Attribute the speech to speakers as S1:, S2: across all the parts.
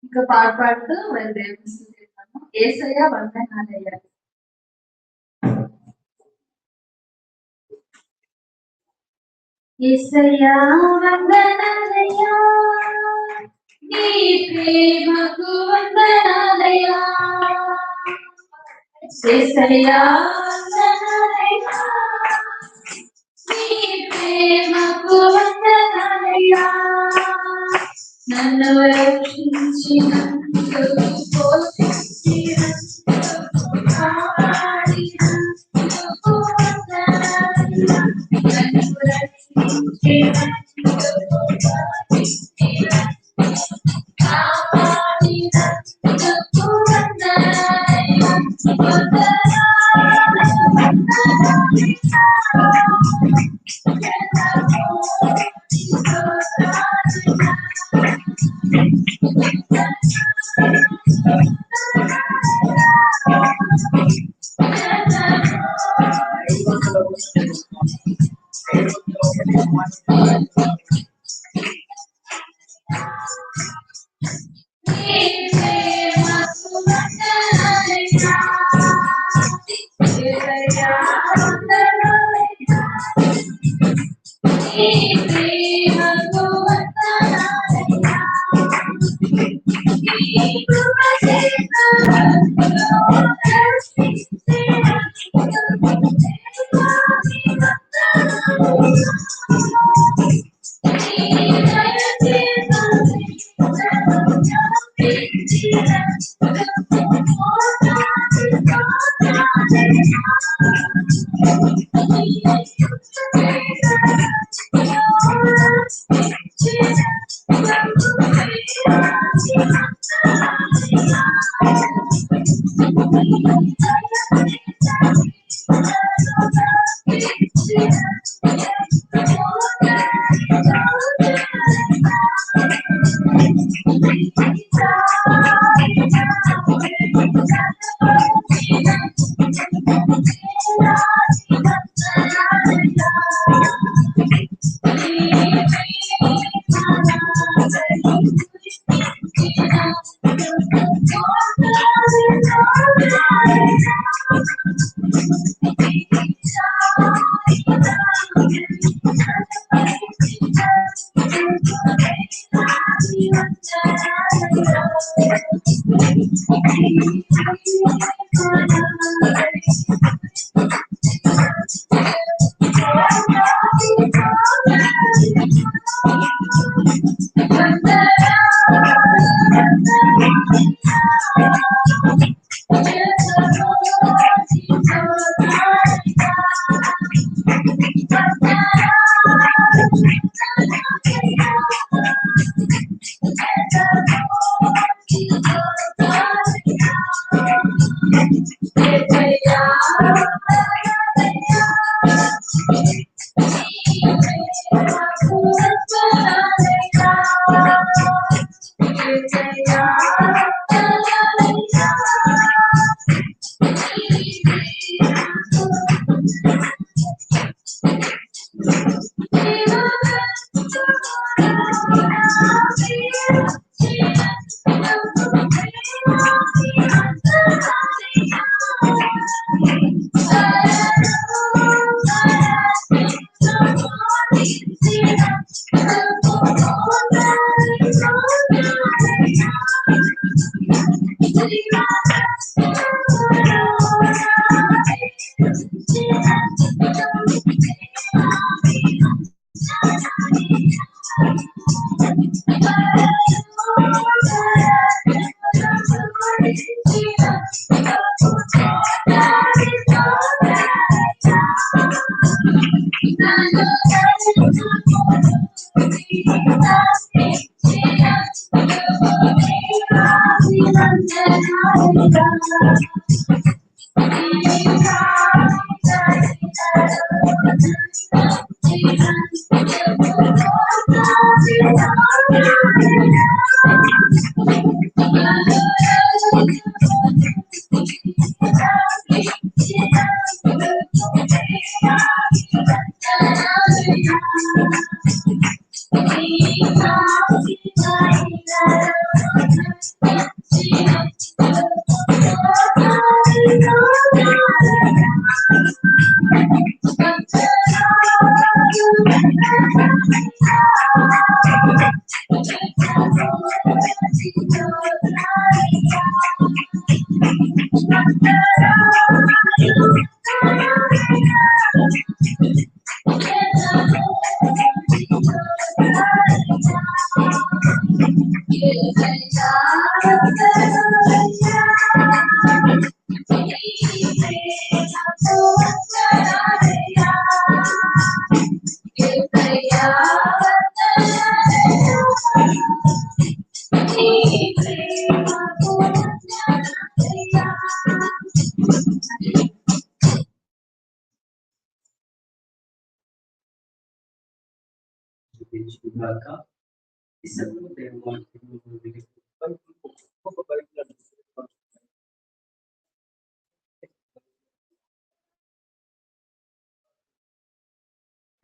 S1: ఇంకా పాట పాడుతూ మరి దేవుని స్తుతిద్దాము. యేసయ్య వందనాలయ్యా. యేసయ్యా వందనాలయ్యా, నీ ప్రేమకు వందనాలయ్యా. యేసయ్యా వందనాలయ్యా, నీ ప్రేమకు వందనాలయ్యా. నన్ను రక్షించినందుకు పోషించినందుకు కాపాడినందుకు వందనాలయ్యా. నన్ను రక్షించినందుకు కాపాడినందుకు వందనాలయ్యా.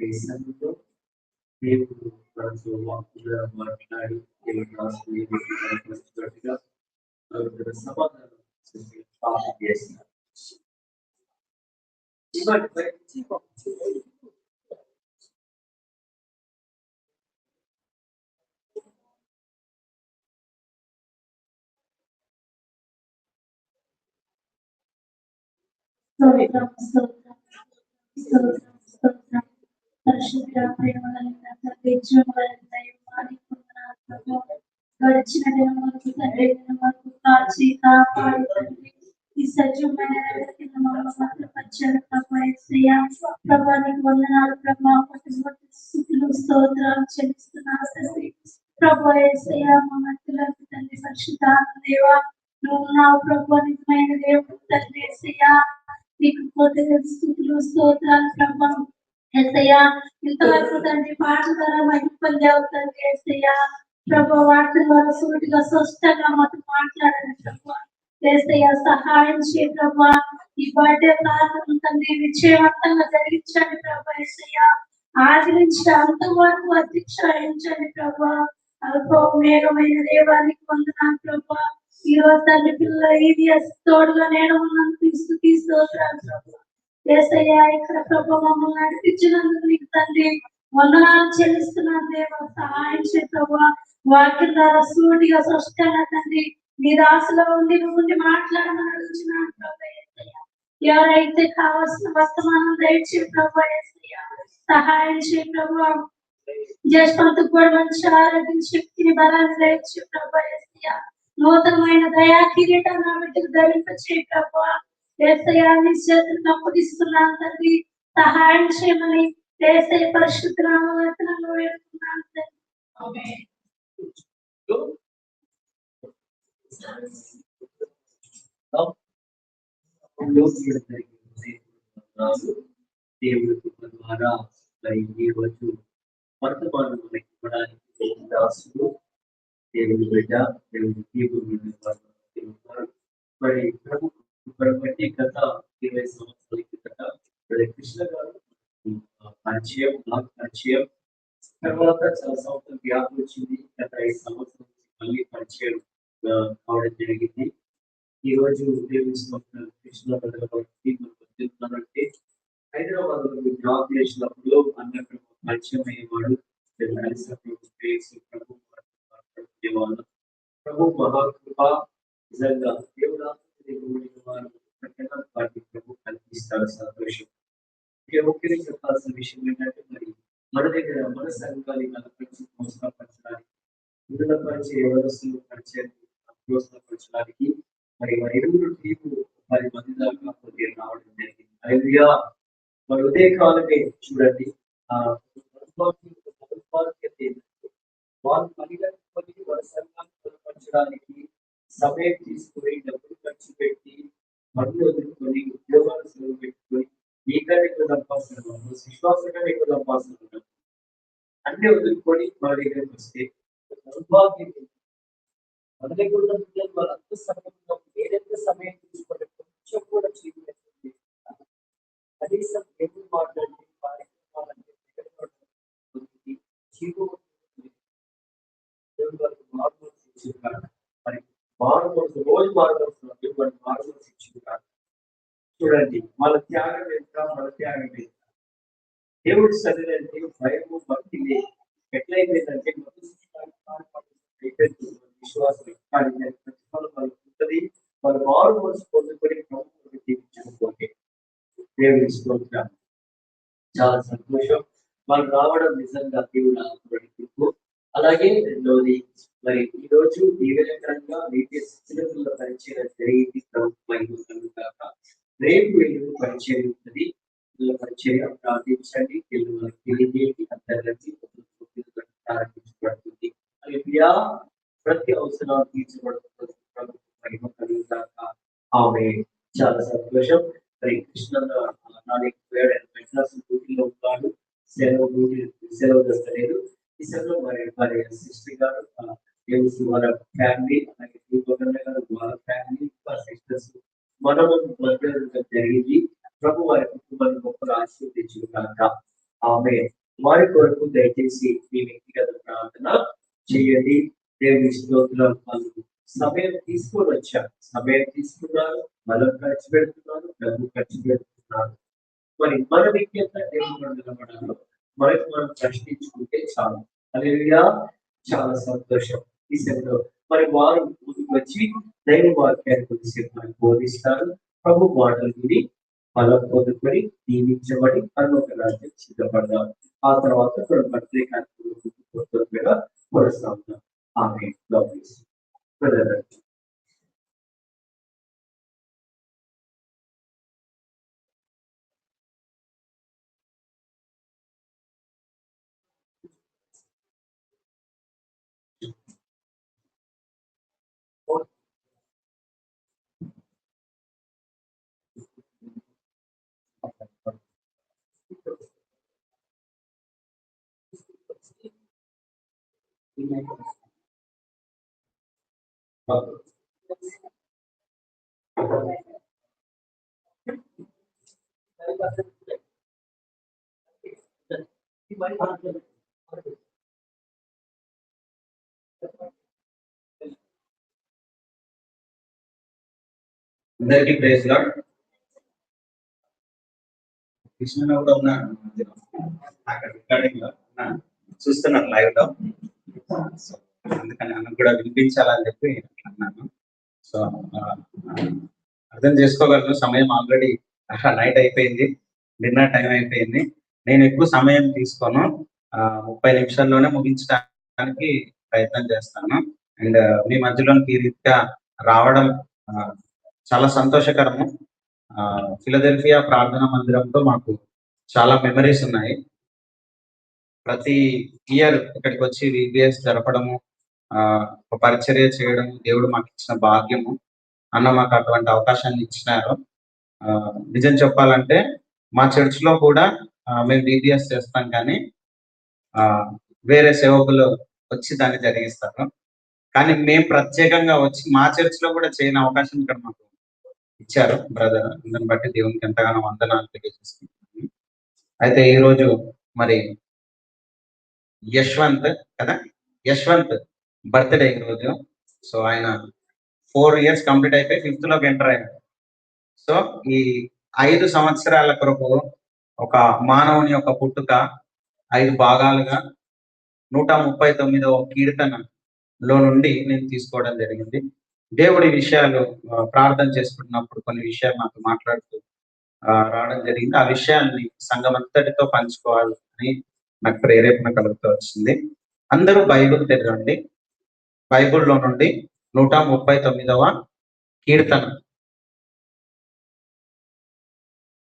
S2: ఈ సమయంలో దేవుడు మనతో వాక్కుగా మాట్లాడి దేవుడు రాసుకున్నట్టుగా సమాధానం ప్రార్థన చేస్తున్నారు.
S1: పరిశుద్ధ ప్రేమగలిగిన తండ్రి, జీవగలిగిన దైవానికి వందనాలు ప్రభు. గడిచిన దినం వరకు తండ్రి, దినం వరకు కాచి కాపాడి తండ్రి, ఈ సజీవమైన కింద మమ్మల్ని భద్రపరిచారు ప్రభు. యేసయ్యా ప్రభా, నీకు వందనాలు ప్రభా. స్థుతులు స్తోత్రాలు చెల్లిస్తున్నాను తండ్రి. ప్రభు యేసయ్యా మా మధ్యలోకి తండ్రి, పరిశుద్ధాత్మ దేవా నువ్వు ఉన్నావు ప్రభు. నిజమైన దేవుడు తండ్రి యేసయ్యా, నీకు కోటలు స్థుతులు స్తోత్రాలు ప్రభా. యేసయ్యా ఇంతవరకు తండ్రి పాటల ద్వారా మహిమ పొందావు తండ్రి యేసయ్యా. ప్రభు వాటి ద్వారా సూటిగా స్పష్టంగా మాతో మాట్లాడండి ప్రభు. యేసయ్యా సహాయం చేయ ప్రభు. ఈ బర్త్డే ప్రార్థన తండ్రి విజయవంతంగా జరిగించండి ప్రభు. యేసయ్యా ఆది నుంచి అంత వరకు అతిశయించండి ప్రభు. అల్పమేఘమైన దేవానికి వందనాలు ప్రభు. ఈ రోజు తండ్రి పిల్లల ఇది తోడుగా నేను ఉన్నాను స్తోత్రాలు ప్రభు. యేసయ్యా ఇక్కడ ప్రభు మమ్మల్ని నడిపించినందుకు నీకు తండ్రి వందనాలు చెల్లిస్తున్నాను దేవా. సహాయం చే ప్రభు. వాక్యం ద్వారా సూటిగా స్పష్టంగా తండ్రి నీ దాసులో ఉండి నువ్వు మాట్లాడమని అడుగుతున్నాను ప్రభు. యేసయ్యా ఎవరైతే కావాల్సిన వర్తమానం దయచే ప్రభు. యేసయ్యా సహాయం చే ప్రభు. జ్యేష్ఠంతో కూడా మంచి ఆరోగ్యం శక్తిని బలాన్ని దయచే ప్రభు. యేసయ్యా నూతనమైన దయా కిరీటం నా బిడ్డకు ధరింపచే ప్రభు. యేసయ్యా నీ చేతులకు అప్పగిస్తున్నాను తండ్రి. సహాయం చేయమని యేసయ్య పరిశుద్ధ నామములో వేడుకున్నాను తండ్రి. ఆమేన్.
S2: దేవుడి ద్వారా ఈ రోజు వర్తమానం ఇవ్వడానికి దాసులు దేవుడి బిడ్డ దేవుడి దేవుడు మరి ప్రభు బట్టి గత 20 సంవత్సరాల కిందట కృష్ణ గారు పరిచయం, నాకు పరిచయం. తర్వాత చాలా సంవత్సరం గ్యాప్ వచ్చింది. గత 5 సంవత్సరాల మళ్ళీ పరిచయం కావడం జరిగింది. ఈ రోజు దేవుని కృష్ణ అంటే హైదరాబాద్ లో జాబ్ చేసినప్పుడు అన్నట్టు పరిచయం అయ్యేవాడు. ప్రభు మహాకృప నిజంగా దేవుడు ప్రభు కల్పిస్తాడు. సంతోషం. ఒకే చెప్పాల్సిన విషయం ఏంటంటే మరి మన దగ్గర మన సంఘాన్ని కలపరిచి ప్రోత్సాహపరచడానికి, విడుదల పరిచే వ్యవస్థలు ప్రోత్సాహపరచడానికి మరి ఇరువురు టీము 10 మంది దాకా కొద్దిగా రావడం జరిగింది. అయ్యా మరి ఉదయకాలమే చూడండి వాళ్ళు పరిగణించుకొని వాళ్ళ సంఘాన్ని బలపరచడానికి సమయం తీసుకుని డబ్బులు ఖర్చు పెట్టి పనులు వదులుకొని ఉద్యోగాలు సెలవు పెట్టుకొని మీకన్నా ఎక్కువ సంపాదిస్తున్నాం, విశ్వాసంగా ఎక్కువ సంపాదిస్తున్నాం అన్ని వదులుకొని మన దగ్గరికి వస్తే దౌర్భాగ్యం మన దగ్గర ఉన్న పిల్లలు వాళ్ళంత సమయంలో ఏదైతే సమయం తీసుకుంటే కొంచెం కూడా చీకటి కనీసం ఎప్పుడు మాట్లాడి కార్యక్రమాలంటే మరి మారుమూర్తి రోజు మారుమూర్తున్నారు వాటి మారుమూర్తి ఇచ్చింది. చూడండి వాళ్ళ త్యాగం ఎంత, మన త్యాగం ఎంత. దేవుడి సన్నిధి భయము భక్తి లేదు. ఎట్లయిపోయిందంటే విశ్వాసం ప్రతిఫలం వాళ్ళకి ఉంటుంది. వాళ్ళు మారు మనసు పొందుకొని ప్రభుత్వం జీవించుకోండి. దేవుడి స్తోత్రం. చాలా సంతోషం వాళ్ళు రావడం నిజంగా దేవుడు ఆశీర్వదింపు. అలాగే రెండవది మరి ఈ రోజు దీవెనకరంగా చిన్నపిల్లల పరిచయం జరిగింది. ప్రభుత్వం రేపు ఎల్లుండి పరిచయం ఉంటుంది. పిల్లల పరిచయం ప్రార్థించండి, పిల్లలకు తెలియజేయండి, అందరికీ ప్రారంభించబడుతుంది. అలా ప్రతి అవసరాలు తీర్చబడుతుంది. ప్రభుత్వం మహిమ కలుగుతాక ఆమె. చాలా సంతోషం. మరి కృష్ణ మెడ్రాస్ డ్యూటీలో ఉన్నాడు. సెలవు దొరకలేదు. ఈ సమయంలో మరి సిస్టర్ గారు వాళ్ళ ఫ్యామిలీ, అలాగే గారు వాళ్ళ ఫ్యామిలీ, సిస్టర్స్ మనము జరిగింది. ప్రభు వారి కుటుంబాన్ని గొప్పగా ఆశీర్వదించుగాక ఆమె వారి కొరకు దయచేసి మీ వ్యక్తిగత ప్రార్థన చేయండి. దేవుని స్తోత్రం. వాళ్ళు సమయం తీసుకొని వచ్చారు, సమయం తీసుకున్నారు, బలం ఖర్చు పెడుతున్నారు, డబ్బు ఖర్చు పెడుతున్నారు. మరి మన వ్యక్తిగత దేవుడు నిలబడాలో మనకు మనం ప్రశ్నించుకుంటే చాలు. హల్లెలూయా. చాలా సంతోషం. ఈ సమయంలో మరి వారు ముందుకు వచ్చి దైవ వాక్యాన్ని కొద్దిసేపు మనకు బోధిస్తారు. ప్రభు మాటలు విని బలం పొందుకొని దీవించబడి పరలోక రాజ్యం సిద్ధపడదాం. ఆ తర్వాత కొన్ని ప్రత్యేకంగా కొనసాగుతాం. ఆమె బ్రదర్. అందరికీ ప్రైజ్ లార్డ్. కృష్ణ కూడా ఉన్నాను, అక్కడ రికార్డింగ్ లో చూస్తున్నాను లైవ్ లో. సో అందుకని అన్నకు కూడా వినిపించాలని చెప్పి అన్నాను. సో అర్థం చేసుకోగలను, సమయం ఆల్రెడీ నైట్ అయిపోయింది, డిన్నర్ టైం అయిపోయింది. నేను ఎక్కువ సమయం తీసుకోను, 30 నిమిషాల్లోనే ముగించడానికి ప్రయత్నం చేస్తాను. అండ్ మీ మధ్యలోకి ఈ రీతిగా రావడం చాలా సంతోషకరము. ఫిలదెల్ఫియా ప్రార్థనా మందిరంతో మాకు చాలా మెమరీస్ ఉన్నాయి. ప్రతి ఇయర్ ఇక్కడికి వచ్చి VBS జరపడము, ఒక పరిచర్య చేయడం దేవుడు మాకు ఇచ్చిన భాగ్యము. అన్న మాకు అటువంటి అవకాశాన్ని ఇచ్చినారు. నిజం చెప్పాలంటే మా చర్చ్ లో కూడా మేము VBS చేస్తాం, కానీ వేరే సేవకులు వచ్చి దాన్ని జరిగిస్తారు. కానీ మేము ప్రత్యేకంగా వచ్చి మా చర్చ్ లో కూడా చేయని అవకాశం ఇక్కడ మాకు ఇచ్చారు బ్రదర్. దాన్ని బట్టి దేవునికి ఎంతగానో వందనాలు తెలియజేసుకుంటున్నాను. అయితే ఈరోజు మరి యశ్వంత్ కదా, యశ్వంత్ బర్త్డే ఈరోజు. సో ఆయన 4 years కంప్లీట్ అయిపోయి 5th లోకి ఎంటర్ అయ్యాడు. సో ఈ 5 సంవత్సరాల కొరకు ఒక మానవుని యొక్క పుట్టుక 5 భాగాలుగా 139వ కీర్తనలో నుండి నేను తీసుకోవడం జరిగింది. దేవుడి విషయాలు ప్రార్థన చేసుకుంటున్నప్పుడు కొన్ని విషయాలు నాకు మాట్లాడుతూ రావడం జరిగింది. ఆ విషయాన్ని సంఘం అంతటితో పంచుకోవాలని నాకు ప్రేరేపణ కలుగుతూ వచ్చింది. అందరూ బైబిల్ తెరవండి. బైబిల్లో నుండి 139వ కీర్తన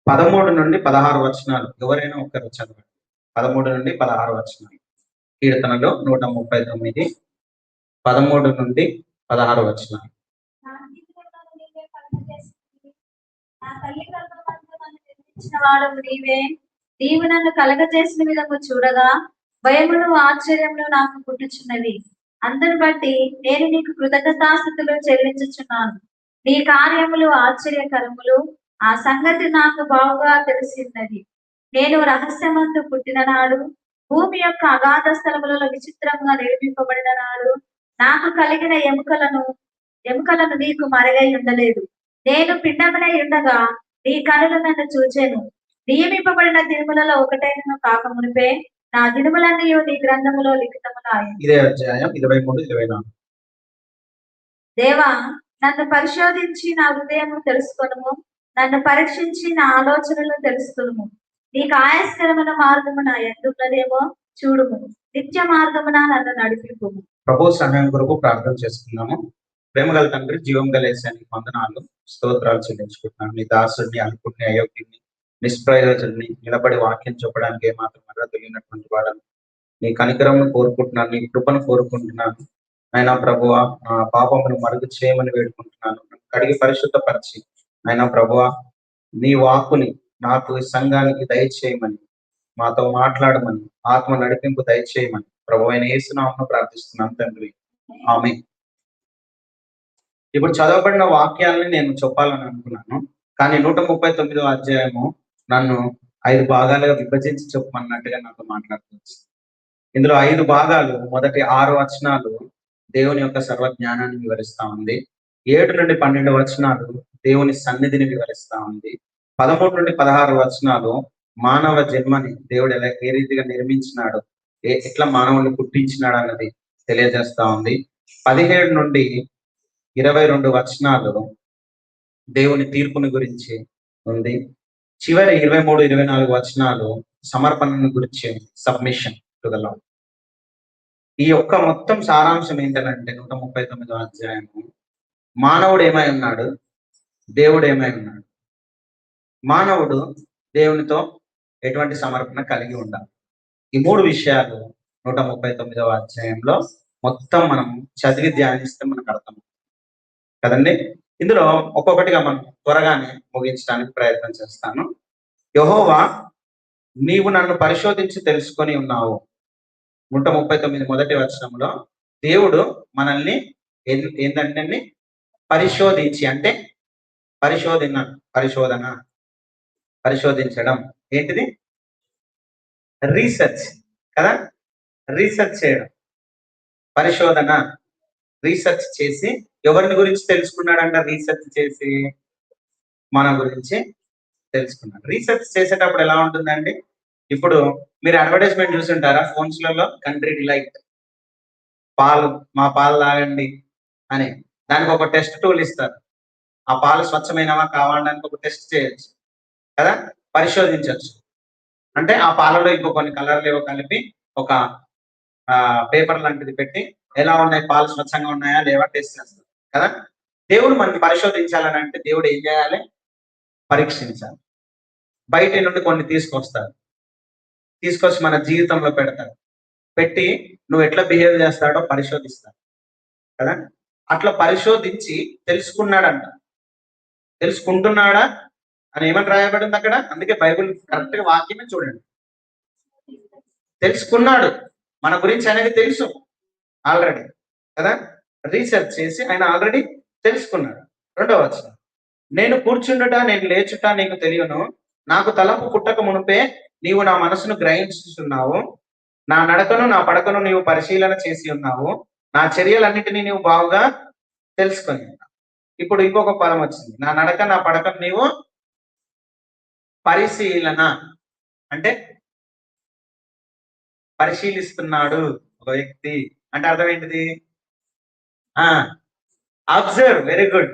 S2: 13 నుండి 16 వచనాలు. ఎవరైనా ఒకరు చదవండి. 13 నుండి 16 వచనాలు. కీర్తనలో 139, 13 నుండి 16 వచనాలు.
S1: నీవే, నీవు నన్ను కలగజేసిన విధము చూడగా భయమును ఆశ్చర్యమును నాకు పుట్టుచున్నవి. అందును బట్టి నేను నీకు కృతజ్ఞతాస్తుతులు చెల్లించుచున్నాను. నీ కార్యములు ఆశ్చర్యకరములు, ఆ సంగతి నాకు బాగుగా తెలిసినది. నేను రహస్యమందు పుట్టిన నాడు, భూమి యొక్క అగాధ స్థలములలో విచిత్రంగా నిర్మింపబడిన నాడు, నాకు కలిగిన ఎముకలను నీకు మరుగై ఉండలేదు. నేను పిండమునై ఉండగా నీ కనులు నన్ను చూచెను. నియమింపబడిన దినములలో ఒకటైన కాక మునిపే నా దినములన్నీ నీ గ్రంథములో లిఖితములాయి.
S2: ఇదే అధ్యాయం 23, 24.
S1: దేవా, నన్ను పరిశోధించి నా హృదయము తెలుసుకొనుము, నన్ను పరీక్షించి నా ఆలోచనలను తెలుసుకొనుము. నీకు ఆయాస్కరమైన మార్గము నా ఎందున్నదేమో చూడుము, నిత్య మార్గమున నన్ను నడిపింపుము.
S2: ప్రభు సహాయం కొరకు ప్రార్థన చేసుకున్నాము. ప్రేమగల తండ్రి, జీవం గల యేసయ్యకు వందనాలు, స్తోత్రాలు చెల్లించుకుంటున్నాను. నీ దాసుడిని, అల్పుడిని, అయోగ్యుడిని, నిష్ప్రయోజకుడిని, నిలబడి వాక్యం చెప్పడానికి ఏమాత్రం అర్హత లేనటువంటి వాడను. నీ కనికరమును కోరుకుంటున్నాను, నీ కృపను కోరుకుంటున్నాను. ఆయన ప్రభువ, నా పాపమును మరుగు చేయమని వేడుకుంటున్నాను. కడిగి పరిశుద్ధపరిచి ఆయన ప్రభువ, నీ వాక్కుని నాకు సంఘానికి దయచేయమని, మాతో మాట్లాడమని, ఆత్మ నడిపింపు దయచేయమని ప్రభు అయిన యేసునామమున ప్రార్థిస్తున్నాను తండ్రి, ఆమేన్. ఇప్పుడు చదవబడిన వాక్యాలని నేను చెప్పాలని అనుకున్నాను, కానీ 139వ అధ్యాయము నన్ను
S3: 5 భాగాలుగా విభజించి చెప్పమన్నట్టుగా నాతో మాట్లాడుతుంది. ఇందులో 5 భాగాలు, మొదటి 6 వచనాలు దేవుని యొక్క సర్వజ్ఞానాన్ని వివరిస్తా ఉంది. 7 నుండి 12 వచనాలు దేవుని సన్నిధిని వివరిస్తా ఉంది. 13 నుండి 16 వచనాలు మానవ జన్మని దేవుడు ఏ రీతిగా నిర్మించినాడు, ఎట్లా మానవుని పుట్టించినాడు అన్నది తెలియజేస్తా ఉంది. 17 నుండి 22 వచనాలు దేవుని తీర్పుని గురించి ఉంది. చివరి 23, 24 వచనాలు సమర్పణను గురించి, సబ్మిషన్ టు ద లార్డ్. ఈ యొక్క మొత్తం సారాంశం ఏంటంటే 139వ అధ్యాయము, మానవుడు ఏమై ఉన్నాడు, దేవుడు ఏమై ఉన్నాడు. మానవుడు దేవునితో ఎటువంటి సమర్పణ కలిగి ఉండాలి. ఈ 3 విషయాలు 139వ అధ్యాయంలో మొత్తం మనం చదివి ధ్యానిస్తే మనకు అర్థం కదండి. ఇందులో ఒక్కొక్కటిగా మనం త్వరగానే ముగించడానికి ప్రయత్నం చేస్తాను. యెహోవా, నీవు నన్ను పరిశోధించి తెలుసుకొని ఉన్నావు. 139 మొదటి వచనంలో దేవుడు మనల్ని ఏంటంటే పరిశోధించి, అంటే పరిశోధించడం ఏంటిది? రీసెర్చ్ కదా, రీసెర్చ్ చేయడం, పరిశోధన, రీసెర్చ్ చేసి ఎవరిని గురించి తెలుసుకున్నాడంట? రీసెర్చ్ చేసి మన గురించి తెలుసుకున్నాడు. రీసెర్చ్ చేసేటప్పుడు ఎలా ఉంటుందండి? ఇప్పుడు మీరు అడ్వర్టైజ్మెంట్ చూసుంటారా ఫోన్స్లలో, కంట్రీ డిలైట్ పాలు, మా పాలు తాగండి అని. దానికి ఒక టెస్ట్ టూల్ ఇస్తారు. ఆ పాలు స్వచ్ఛమైనవా కావాలడానికి ఒక టెస్ట్ చేయొచ్చు కదా, పరిశోధించవచ్చు. అంటే ఆ పాలలో ఇంకో కొన్ని కలర్లు ఏవో కలిపి ఒక పేపర్ లాంటిది పెట్టి ఎలా ఉన్నాయి, పాలు స్వచ్ఛంగా ఉన్నాయా లేవా టెస్ట్ చేస్తారు కదా. దేవుడు మనకి పరిశోధించాలని అంటే దేవుడు ఏం చేయాలి? పరీక్షించాలి. బయట నుండి కొన్ని తీసుకొచ్చి మన జీవితంలో పెడతాడు. పెట్టి నువ్వు ఎట్లా బిహేవ్ చేస్తాడో పరిశోధిస్తాడు కదా. అట్లా పరిశోధించి తెలుసుకున్నాడంట. తెలుసుకుంటున్నాడా అని ఏమని రాయబడింది అక్కడ? అందుకే బైబిల్ కరెక్ట్ గా వాక్యమే చూడండి. తెలుసుకున్నాడు, మన గురించి అనేది తెలుసు ఆల్రెడీ కదా. రీసెర్చ్ చేసి ఆయన ఆల్రెడీ తెలుసుకున్నాడు. 2వ వచనం, నేను కూర్చుండుట నేను లేచుట నీకు తెలియను, నాకు తలంపు పుట్టక మునుపే నీవు నా మనసును గ్రహించుతున్నావు, నా నడకను నా పడకను నీవు పరిశీలన చేసి ఉన్నావు, నా చర్యలన్నిటినీ నీవు బాగుగా తెలుసుకొని ఉన్నావు. ఇప్పుడు ఇంకొక పదం వచ్చింది, నా నడక నా పడకను నీవు పరిశీలన. అంటే పరిశీలిస్తున్నాడు ఒక వ్యక్తి అంటే అర్థం ఏంటిది? అబ్జర్వ్. వెరీ గుడ్,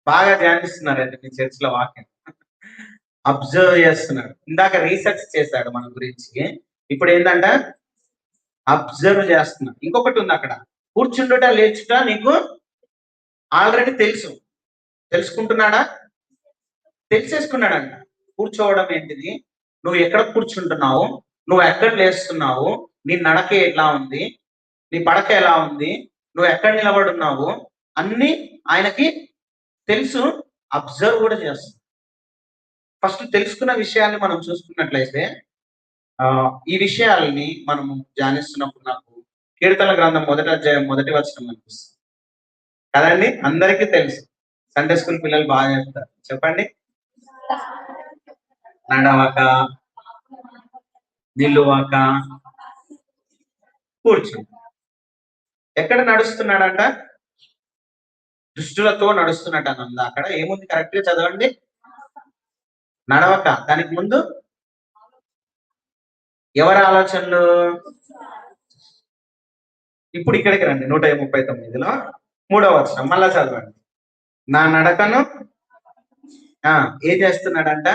S3: బాగా ధ్యానిస్తున్నారండి మీ చర్చిలో వాక్యం. అబ్జర్వ్ చేస్తున్నాడు. ఇందాక రీసెర్చ్ చేశాడు మన గురించి, ఇప్పుడు ఏంటంట? అబ్జర్వ్ చేస్తున్నాడు. ఇంకొకటి ఉంది అక్కడ, కూర్చుండుట లేచుట నీకు ఆల్రెడీ తెలుసుకుంటున్నాడా? తెలిసేసుకున్నాడంట. కూర్చోవడం ఏంటిది? నువ్వు ఎక్కడ కూర్చుంటున్నావు, నువ్వు ఎక్కడ లేస్తున్నావు, నీ నడక ఎలా ఉంది, నీ పడక ఎలా ఉంది, నువ్వు ఎక్కడ నిలబడున్నావు, అన్ని ఆయనకి తెలుసు. అబ్జర్వ్ కూడా చేస్తుంది. ఫస్ట్ తెలుసుకున్న విషయాన్ని మనం చూసుకున్నట్లయితే ఈ విషయాలని మనము ధ్యానిస్తున్నప్పుడు నాకు కీర్తనల గ్రంథం 1వ అధ్యాయం 1వ వచనం అనిపిస్తుంది కదండి. అందరికీ తెలుసు, సండే స్కూల్ పిల్లలు బాగా చెప్తారు. చెప్పండి. నడవక, నిలువక, కూర్చుంట. ఎక్కడ నడుస్తున్నాడంట? దుష్టులతో నడుస్తున్నట్టు అని అక్కడ ఏముంది? కరెక్ట్ గా చదవండి. నడవక, దానికి ముందు ఎవరి ఆలోచనలు? ఇప్పుడు ఇక్కడికి రండి, 139లో 3వ వచనం మళ్ళా చదవండి. నా నడకను ఏం చేస్తున్నాడంట?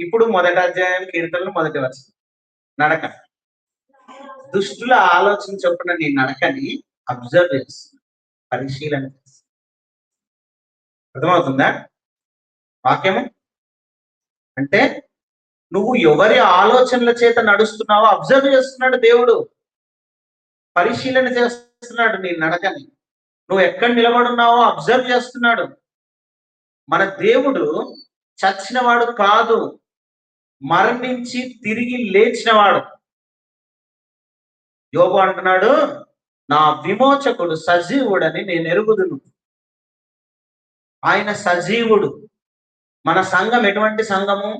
S3: ఇప్పుడు 1వ అధ్యాయం కీర్తనలు 1వ వచనం, నడక. దుష్టుల ఆలోచన చొప్పున నీ నడకని అబ్జర్వ్ చేస్తుంది, పరిశీలన చేస్తుంది. అర్థమవుతుందా వాక్యము? అంటే నువ్వు ఎవరి ఆలోచనల చేత నడుస్తున్నావో అబ్జర్వ్ చేస్తున్నాడు దేవుడు, పరిశీలన చేస్తున్నాడు నీ నడకని. నువ్వు ఎక్కడ నిలబడున్నావో అబ్జర్వ్ చేస్తున్నాడు. మన దేవుడు చచ్చినవాడు కాదు, మరణించి తిరిగి లేచినవాడు. యోబు అంటున్నాడు, నా విమోచకుడు సజీవుడని నేను ఎరుగుదును. ఆయన సజీవుడు. మన సంఘం ఎటువంటి సంఘము?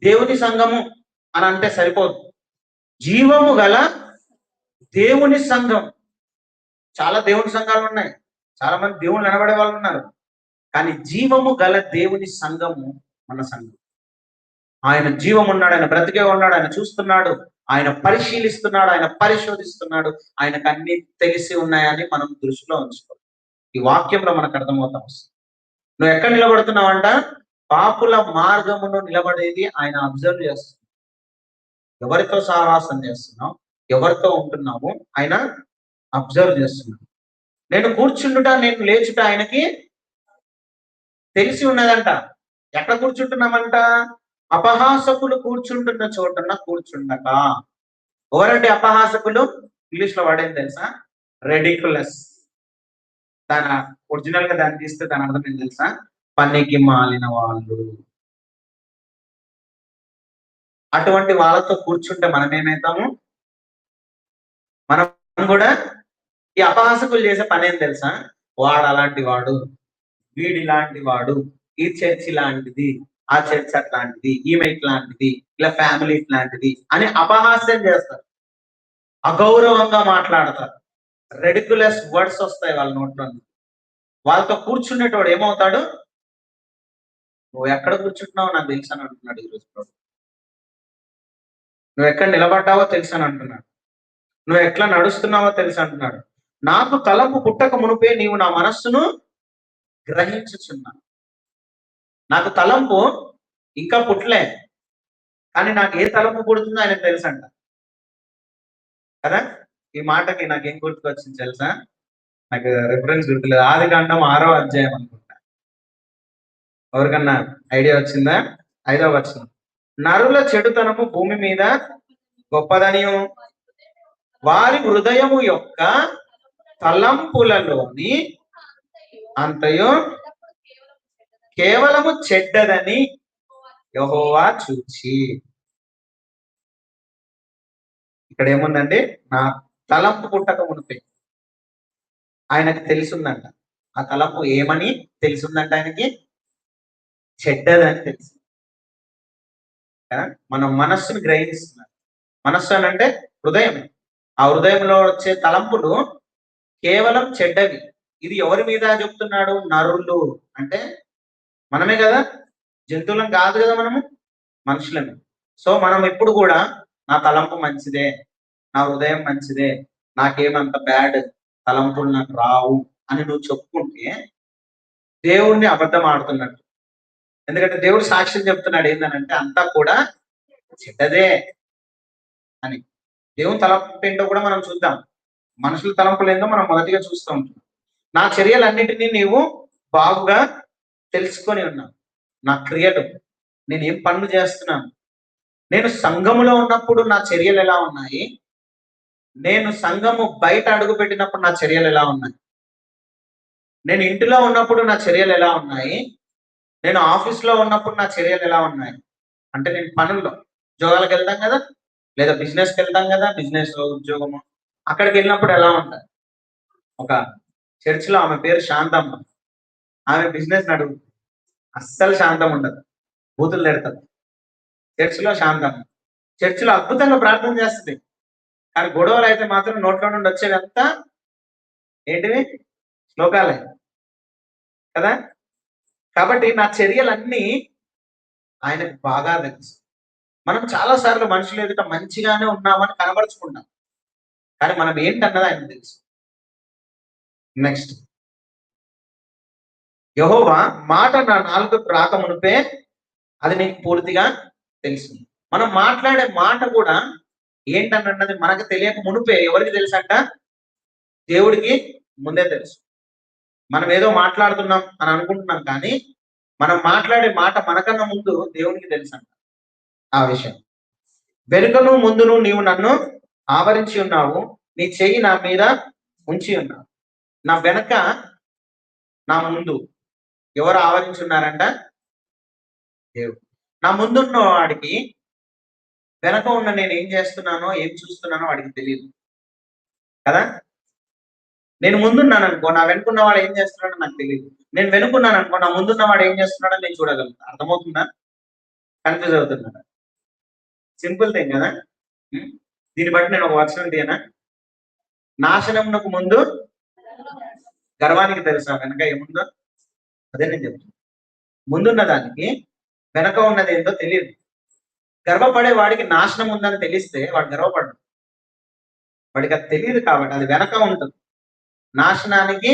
S3: దేవుని సంఘము అని అంటే సరిపోదు. జీవము గల దేవుని సంఘం. చాలా దేవుని సంఘాలు ఉన్నాయి, చాలా మంది దేవుళ్ళు నిలబడే వాళ్ళు ఉన్నారు, కానీ జీవము గల దేవుని సంఘము మన సంఘం. ఆయన జీవం ఉన్నాడు, ఆయన బ్రతికే ఉన్నాడు, ఆయన చూస్తున్నాడు, ఆయన పరిశీలిస్తున్నాడు, ఆయన పరిశోధిస్తున్నాడు, ఆయనకు అన్ని తెలిసి ఉన్నాయని మనం దృష్టిలో ఉంచుకోవాలి. ఈ వాక్యంలో మనకు అర్థమవుతాం. నువ్వు ఎక్కడ నిలబడుతున్నావంట? పాపుల మార్గములో నిలబడేది ఆయన అబ్జర్వ్ చేస్తున్నావు. ఎవరితో సహవాసం చేస్తున్నావు, ఎవరితో ఉంటున్నావు, ఆయన అబ్జర్వ్ చేస్తున్నాడు. నేను కూర్చుండుట, నేను లేచుట ఆయనకి తెలిసి ఉన్నదంట. ఎక్కడ కూర్చుంటున్నామంట? అపహాసకులు కూర్చుంటున్న చోటన కూర్చుండక. ఎవరంటే అపహాసకులు? ఇంగ్లీష్ లో వాడేం తెలుసా? రెడిక్యులస్. దాని ఒరిజినల్ గా దాన్ని తీస్తే దాని అర్థం ఏం తెలుసా? పనికి మాలిన వాళ్ళు. అటువంటి వాళ్ళతో కూర్చుంటే మనం ఏమవుతాము? మనం కూడా ఈ అపహాసకులు చేసే పని ఏం తెలుసా? వాడు అలాంటి వాడు, వీడి ఇలాంటి వాడు, ఈ చర్చ్ ఇలాంటిది, ఆ చర్చ్ అట్లాంటిది, ఈమె ఇట్లాంటిది, ఇలా ఫ్యామిలీ ఇట్లాంటిది అని అపహాస్యం చేస్తారు, అగౌరవంగా మాట్లాడతారు, రెడిక్యులస్ వర్డ్స్ వస్తాయి వాళ్ళ నోట్లో. వాళ్ళతో కూర్చునేటోడు ఏమవుతాడు? నువ్వు ఎక్కడ కూర్చుంటున్నావో నాకు తెలుసు అని అంటున్నాడు ఈరోజు. నువ్వు ఎక్కడ నిలబడ్డావో తెలుసు అని అంటున్నాడు. నువ్వు ఎట్లా నడుస్తున్నావో తెలుసు అంటున్నాడు. నాకు తలంపు పుట్టక మునుపే నీవు నా మనస్సును గ్రహించుచున్నా. నాకు తలంపు ఇంకా పుట్టలే, కానీ నాకు ఏ తలంపు పుడుతుందో ఆయనకు తెలుసు అంట కదా. ఈ మాటకి నాకేం గుర్తుకొచ్చింది తెలుసా? నాకు రిఫరెన్స్ గుర్తులేదు. ఆదికాండం 6వ అధ్యాయం అనుకుంటా. ఎవరికన్నా ఐడియా వచ్చిందా? 5వ వచనం. నరుల చెడుతనము భూమి మీద గొప్పదనియు, వారి హృదయము యొక్క తలంపులలోని అంతయు కేవలము చెడ్డదని యెహోవా చూచి. ఇక్కడ ఏముందండి? నా తలంపు పుట్టక మునిపే ఆయనకు తెలుసుందంట. ఆ తలంపు ఏమని తెలుసుందంట ఆయనకి? చెడ్డదని తెలుసు. మన మనస్సును గ్రహిస్తున్నారు. మనస్సు అని అంటే హృదయం. ఆ హృదయంలో వచ్చే తలంపులు కేవలం చెడ్డవి. ఇది ఎవరి మీద చెప్తున్నాడు? నరులు అంటే మనమే కదా, జంతువులం కాదు కదా, మనము మనుషులమే. సో మనం ఎప్పుడు కూడా నా తలంపు మంచిదే, నా హృదయం మంచిదే, నాకేమంత బ్యాడ్ తలంపులు నాకు రావు అని నువ్వు చెప్పుకుంటే దేవుణ్ణి అబద్ధం ఆడుతున్నట్టు. ఎందుకంటే దేవుడు సాక్ష్యం చెప్తున్నాడు ఏంటనంటే అంతా కూడా చెడ్డదే అని. దేవుని తలంపు ఏంటో కూడా మనం చూద్దాం. మనుషుల తలంపులు ఏందో మనం మొదటిగా చూస్తూ ఉంటాం. నా చర్యలన్నిటినీ నీవు బాగుగా తెలుసుకొని ఉన్నావు. నా క్రియలు, నేను ఏం పనులు చేస్తున్నాను, నేను సంఘములో ఉన్నప్పుడు నా చర్యలు ఎలా ఉన్నాయి, నేను సంఘము బయట అడుగు పెట్టినప్పుడు నా చర్యలు ఎలా ఉన్నాయి, నేను ఇంటిలో ఉన్నప్పుడు నా చర్యలు ఎలా ఉన్నాయి, నేను ఆఫీస్లో ఉన్నప్పుడు నా చర్యలు ఎలా ఉన్నాయి. అంటే నేను పనుల్లో ఉద్యోగాలకు వెళ్తాం కదా, లేదా బిజినెస్కి వెళ్తాం కదా, బిజినెస్ ఉద్యోగము, అక్కడికి వెళ్ళినప్పుడు ఎలా ఉంటాయి. ఒక చర్చిలో ఆమె పేరు శాంతమ్మ. ఆమె బిజినెస్ నడుగు అస్సలు శాంతం ఉండదు, బూతులు తిడతారు. చర్చిలో శాంతమ్మ, చర్చిలో అద్భుతంగా ప్రార్థన చేస్తుంది, కానీ గొడవలు అయితే మాత్రం నోట్లో నుండి వచ్చేదంతా ఏంటివి? శ్లోకాలే కదా. కాబట్టి నా చర్యలన్నీ ఆయనకు బాగా తెలుసు. మనం చాలా సార్లు మనుషులు ఎదుట మంచిగానే ఉన్నామని కనబరుచుకుంటాం, కానీ మనం ఏంటన్నది ఆయనకు తెలుసు. నెక్స్ట్, యెహోవా మాట నా నాలుకకు రాక మునిపే అది నీకు పూర్తిగా తెలుసు. మనం మాట్లాడే మాట కూడా ఏంటన్నది మనకు తెలియక మునిపే ఎవరికి తెలుసంట? దేవుడికి ముందే తెలుసు. మనం ఏదో మాట్లాడుతున్నాం అని అనుకుంటున్నాం, కానీ మనం మాట్లాడే మాట మనకన్నా ముందు దేవునికి తెలుసంట ఆ విషయం. వెనుకను ముందును నీవు నన్ను ఆవరించి ఉన్నావు, నీ చెయ్యి నా మీద ఉంచి ఉన్నావు. నా వెనక నా ముందు ఎవరు ఆవరించి ఉన్నారంట? దేవుడు. నా ముందున్న వాడికి వెనక ఉన్న నేను ఏం చేస్తున్నానో ఏం చూస్తున్నానో వాడికి తెలియదు కదా. నేను ముందున్నాను అనుకో, నా వెనుకున్న వాడు ఏం చేస్తున్నాడో నాకు తెలియదు. నేను వెనుకున్నాను అనుకో, నా ముందున్న వాడు ఏం చేస్తున్నాడో నేను చూడగలుగుతా. అర్థమవుతుందా? కన్ఫ్యూజ్ అవుతున్నాడా? సింపుల్ థింగ్ కదా. ఉం? దీన్ని బట్టి నేను ఒక వచనం తీయనా? నాశనమునకు ముందు గర్వానికి తెలుసా వెనక ఏముందో? అదే నేను చెప్తాను. ముందున్న దానికి వెనక ఉన్నది ఏంటో తెలియదు. గర్వపడే వాడికి నాశనం ఉందని తెలిస్తే వాడు గర్వపడడు. వాడికి అది తెలియదు కాబట్టి అది వెనక ఉంటుంది. నాశనానికి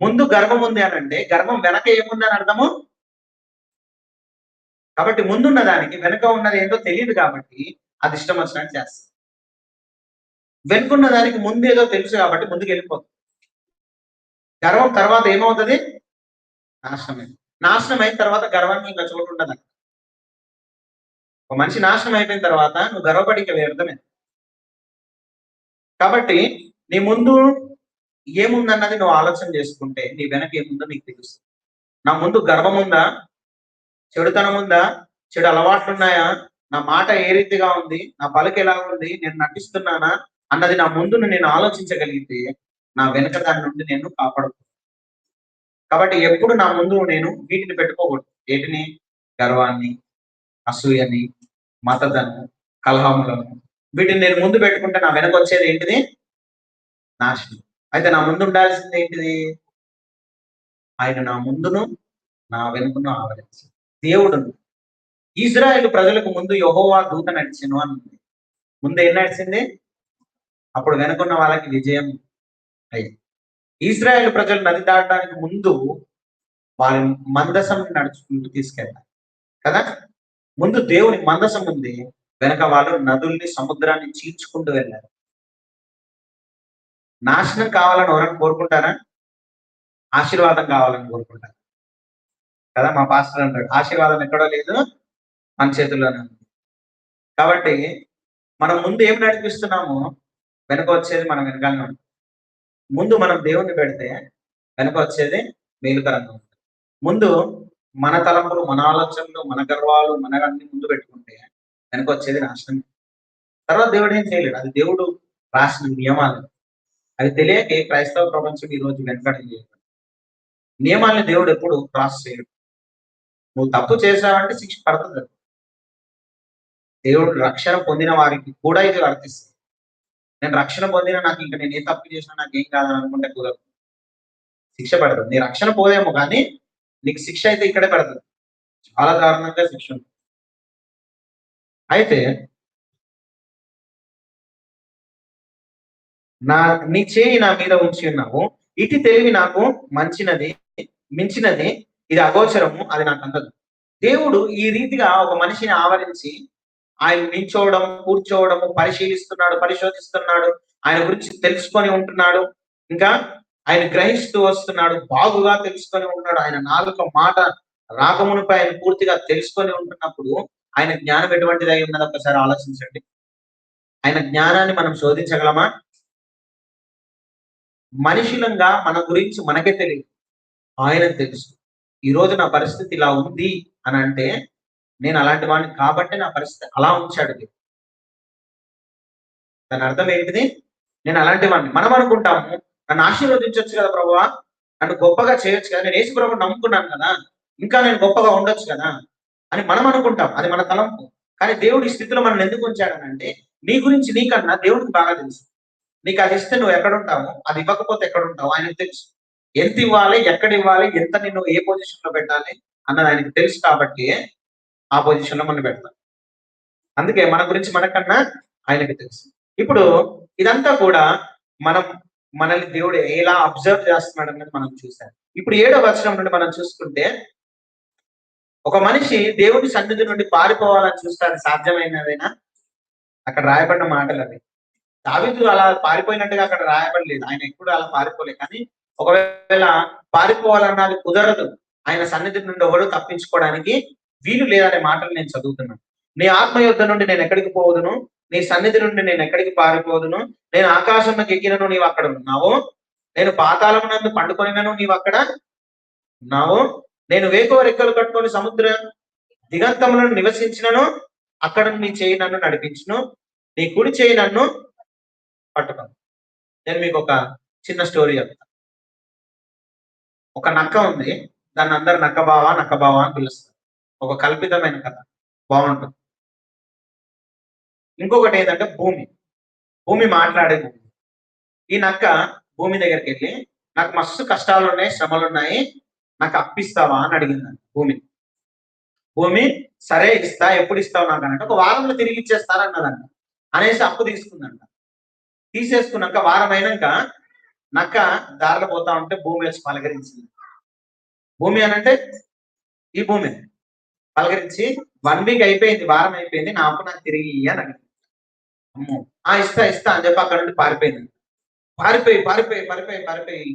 S3: ముందు గర్వం ఉంది అని అంటే గర్వం వెనక ఏముంది అని అర్థము. కాబట్టి ముందున్న దానికి వెనక ఉన్నది ఏంటో తెలియదు కాబట్టి అది ఇష్టం వచ్చినట్టు చేస్తుంది. వెనుకున్న దానికి ముందు ఏదో తెలుసు కాబట్టి ముందుకు వెళ్ళిపోతుంది. గర్వం తర్వాత ఏమవుతుంది? నాశనమే. నాశనం అయిన తర్వాత గర్వానికి ఇంకా చోటు ఉండదు. ఒక మనిషి నాశనం అయిపోయిన తర్వాత నువ్వు గర్వపడి ఇంకా వ్యర్థమే. కాబట్టి నీ ముందు ఏముందన్నది నువ్వు ఆలోచన చేసుకుంటే నీ వెనక ఏముందో నీకు తెలుస్తుంది. నా ముందు గర్వం ఉందా? చెడుతనం ఉందా? చెడు అలవాట్లు ఉన్నాయా? నా మాట ఏ రీతిగా ఉంది? నా పలుకు ఎలా ఉంది? నేను నటిస్తున్నానా అన్నది నా ముందు నేను ఆలోచించగలిగితే నా వెనక దాని నుండి నేను కాపాడుతాను. కాబట్టి ఎప్పుడు నా ముందు నేను వీటిని పెట్టుకోకూడదు. వీటిని గర్వాన్ని, అసూయని, మతదను, కలహములను, వీటిని నేను ముందు పెట్టుకుంటే నా వెనక వచ్చేది ఏంటిది? నాశనం. అయితే నా ముందు ఉండాల్సింది ఏంటిది? ఆయన నా ముందును నా వెనుకను ఆవరించి దేవుడును. ఇజ్రాయేల్ ప్రజలకు ముందు యెహోవా దూత నడిచెను అని ఉంది. ముందు ఏం నడిచింది? అప్పుడు వెనుకున్న వాళ్ళకి విజయం అయింది. ఇజ్రాయేల్ ప్రజలు నది దాటడానికి ముందు వారి మందసం నడుచుకుంటూ తీసుకెళ్ళారు కదా. ముందు దేవుని మందసం ఉంది, వెనక వాళ్ళు నదుల్ని సముద్రాన్ని చీల్చుకుంటూ వెళ్ళారు. నాశనం కావాలని ఎవరైనా కోరుకుంటారా? ఆశీర్వాదం కావాలని కోరుకుంటారు కదా. మా పాస్టర్ అంటాడు ఆశీర్వాదం ఎక్కడో లేదు, మన చేతుల్లోనే ఉంది. కాబట్టి మనం ముందు ఏం నడిపిస్తున్నామో వెనక వచ్చేది మన వెనకాలనే ఉంటుంది. ముందు మనం దేవుణ్ణి పెడితే వెనక వచ్చేది మేలుకరంగా ఉంటుంది. ముందు మన తలంపులు, మన ఆలోచనలు, మన గర్వాలు, మన అన్ని ముందు పెట్టుకుంటే వెనక వచ్చేది నాశనం. తర్వాత దేవుడు ఏం చేయలేడు. అది దేవుడు రాసిన నియమాలు. అవి తెలియకే క్రైస్తవ ప్రపంచం ఈ రోజు వెనకడం చేయదు. నియమాల్ని దేవుడు ఎప్పుడు క్రాస్ చేయడు. నువ్వు తప్పు చేశావంటే శిక్ష పడుతుంది. దేవుడు రక్షణ పొందిన వారికి కూడా ఇది వర్తిస్తుంది. నేను రక్షణ పొందిన నాకు ఇంకా నేను ఏ తప్పు చేసినా నాకు ఏం కాదని అనుకుంటే కుదరదు. శిక్ష పడుతుంది. నీ రక్షణ పోదేమో కానీ నీకు శిక్ష అయితే ఇక్కడే పడుతుంది. చాలా దారుణంగా శిక్ష ఉంది. అయితే నీ చేయి నా మీద ఉంచి ఉన్నావు, ఇటు తెలివి నాకు మంచినది మించినది, ఇది అగోచరము, అది నాకు అందదు. దేవుడు ఈ రీతిగా ఒక మనిషిని ఆవరించి ఆయన నించోవడం, కూర్చోవడము, పరిశీలిస్తున్నాడు, పరిశోధిస్తున్నాడు, ఆయన గురించి తెలుసుకొని ఉంటున్నాడు, ఇంకా ఆయన గ్రహిస్తూ వస్తున్నాడు, బాగుగా తెలుసుకొని ఉంటున్నాడు. ఆయన నాలుక మాట రాకమునిపై ఆయన పూర్తిగా తెలుసుకొని ఉంటున్నప్పుడు ఆయన జ్ఞానం ఎటువంటిది అయి ఉన్నది ఒకసారి ఆలోచించండి. ఆయన జ్ఞానాన్ని మనం శోధించగలమా? మనుషులంగా మన గురించి మనకే తెలియదు, ఆయనకు తెలుసు. ఈ రోజు నా పరిస్థితి ఇలా ఉంది అని అంటే నేను అలాంటి వాడిని కాబట్టి నా పరిస్థితి అలా ఉంచాడు. దాని అర్థం ఏంటిది? నేను అలాంటి వాడిని. మనం అనుకుంటాము నన్ను ఆశీర్వదించవచ్చు కదా ప్రభువా, నన్ను గొప్పగా చేయొచ్చు కదా, నేను యేసు ప్రభువుని నమ్ముకున్నాను కదా, ఇంకా నేను గొప్పగా ఉండొచ్చు కదా అని మనం అనుకుంటాం. అది మన తలంపు. కానీ దేవుడు ఈ స్థితిలో మనం ఎందుకు ఉంచాడనంటే నీ గురించి నీకన్నా దేవుడికి బాగా తెలుసు. నీకు అది ఇస్తే నువ్వు ఎక్కడ ఉంటావు, అది ఇవ్వకపోతే ఎక్కడ ఉంటావు ఆయనకు తెలుసు. ఎంత ఇవ్వాలి, ఎక్కడ ఇవ్వాలి, ఎంత నిన్ను ఏ పొజిషన్ లో పెట్టాలి అన్నది ఆయనకు తెలుసు కాబట్టి ఆ పొజిషన్ లో మనం పెడతాం. అందుకే మన గురించి మనకన్నా ఆయనకి తెలుసు. ఇప్పుడు ఇదంతా కూడా మనం మనల్ని దేవుడు ఎలా అబ్జర్వ్ చేస్తున్నాడు అన్నది మనం చూసాం. ఇప్పుడు 7వ వచనం నుండి మనం చూసుకుంటే ఒక మనిషి దేవుని సన్నిధి నుండి పారిపోవాలని చూస్తే అది సాధ్యమైనదేనా? అక్కడ రాయబడిన మాటలు అవి. దావీదు అలా పారిపోయినట్టుగా అక్కడ రాయబడలేదు. ఆయన ఎప్పుడు అలా పారిపోలేదు. కానీ ఒకవేళ పారిపోవాలన్నది కుదరదు. ఆయన సన్నిధి నుండి ఎవరు తప్పించుకోవడానికి వీలు లేదనే మాటలు నేను చదువుతున్నాను. నీ ఆత్మ యుద్ధ నుండి నేను ఎక్కడికి పోదును, నీ సన్నిధి నుండి నేను ఎక్కడికి పారిపోదును, నేను ఆకాశంలోకి ఎక్కినను నీవు అక్కడ ఉన్నావు, నేను పాతాళమునందు పండుకొనినను నీవు అక్కడ ఉన్నావు, నేను వేకువ రెక్కలు కట్టుకొని సముద్ర దిగంతములను నివసించినను అక్కడ నీ చేయి నన్ను నడిపించును, నీ కుడి చేయి నన్ను పట్టుకో. నేను మీకు ఒక చిన్న స్టోరీ చెప్తాను. ఒక నక్క ఉంది, దాన్ని అందరు నక్క బావ అని పిలుస్తారు. ఒక కల్పితమైన కథ, బాగుంటుంది. ఇంకొకటి ఏంటంటే భూమి. భూమి మాట్లాడే భూమి. ఈ నక్క భూమి దగ్గరికి వెళ్ళి నాకు మస్తు కష్టాలు ఉన్నాయి, శ్రమలు ఉన్నాయి, నాకు అప్పిస్తావా అని అడిగిందంట భూమి. భూమి సరే ఇస్తా, ఎప్పుడు ఇస్తావు నాకు అంటే ఒక వారంలో తిరిగి ఇచ్చేస్తానన్నదంట. అనేసి అప్పు తీసుకుందంట. తీసేసుకున్నాక వారం అయినాక నక్క దారిలో పోతా ఉంటే భూమి వచ్చి పలకరించింది. భూమి అనంటే ఈ భూమి పలకరించి 1 వీక్ అయిపోయింది, వారం అయిపోయింది, నా అప్పు నాకు తిరిగి అని అడిగింది. అమ్మో ఇస్తా ఇస్తా అని చెప్పి అక్కడ నుండి పారిపోయింది. పారిపోయి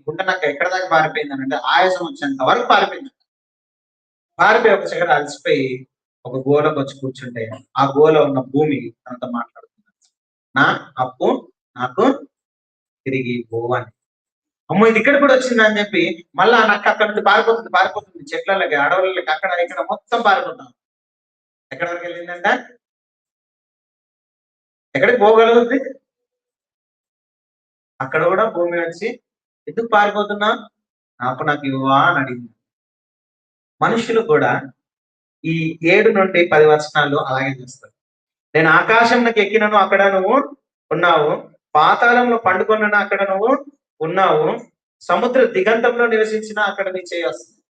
S3: గుండె నక్క ఎక్కడ దాకా పారిపోయింది అని అంటే ఆయాసం వచ్చేంత వరకు పారిపోయింది. పారిపోయి ఒక దగ్గర అలసిపోయి ఒక గోలకు వచ్చి కూర్చుంటే ఆ గోలో ఉన్న భూమి తనతో మాట్లాడుతుంది. నా అప్పు నాకు తిరిగి పోవని. అమ్మో ఇది ఇక్కడ కూడా వచ్చింది అని చెప్పి మళ్ళా నక్క అక్కడ నుండి పారిపోతుంది చెట్లకి, అడవులకి, అక్కడ ఇక్కడ మొత్తం పారిపోతాం. ఎక్కడి వరకు వెళ్ళిందంట? ఎక్కడికి పోగలుగుతుంది? అక్కడ కూడా భూమి వచ్చి ఎందుకు పారిపోతున్నా, నాకు ఇవ్వవా అని అడిగింది. మనుషులు కూడా ఈ 7 నుండి 10 వచనాలు అలాగే చేస్తారు. నేను ఆకాశంలోకి ఎక్కినను అక్కడ నువ్వు ఉన్నావు, పాతాళంలో పండుకొనను అక్కడ నువ్వు ఉన్నావు, సముద్ర దిగంతంలో నివసించిన అక్కడ నీ చేయి వస్తుంది.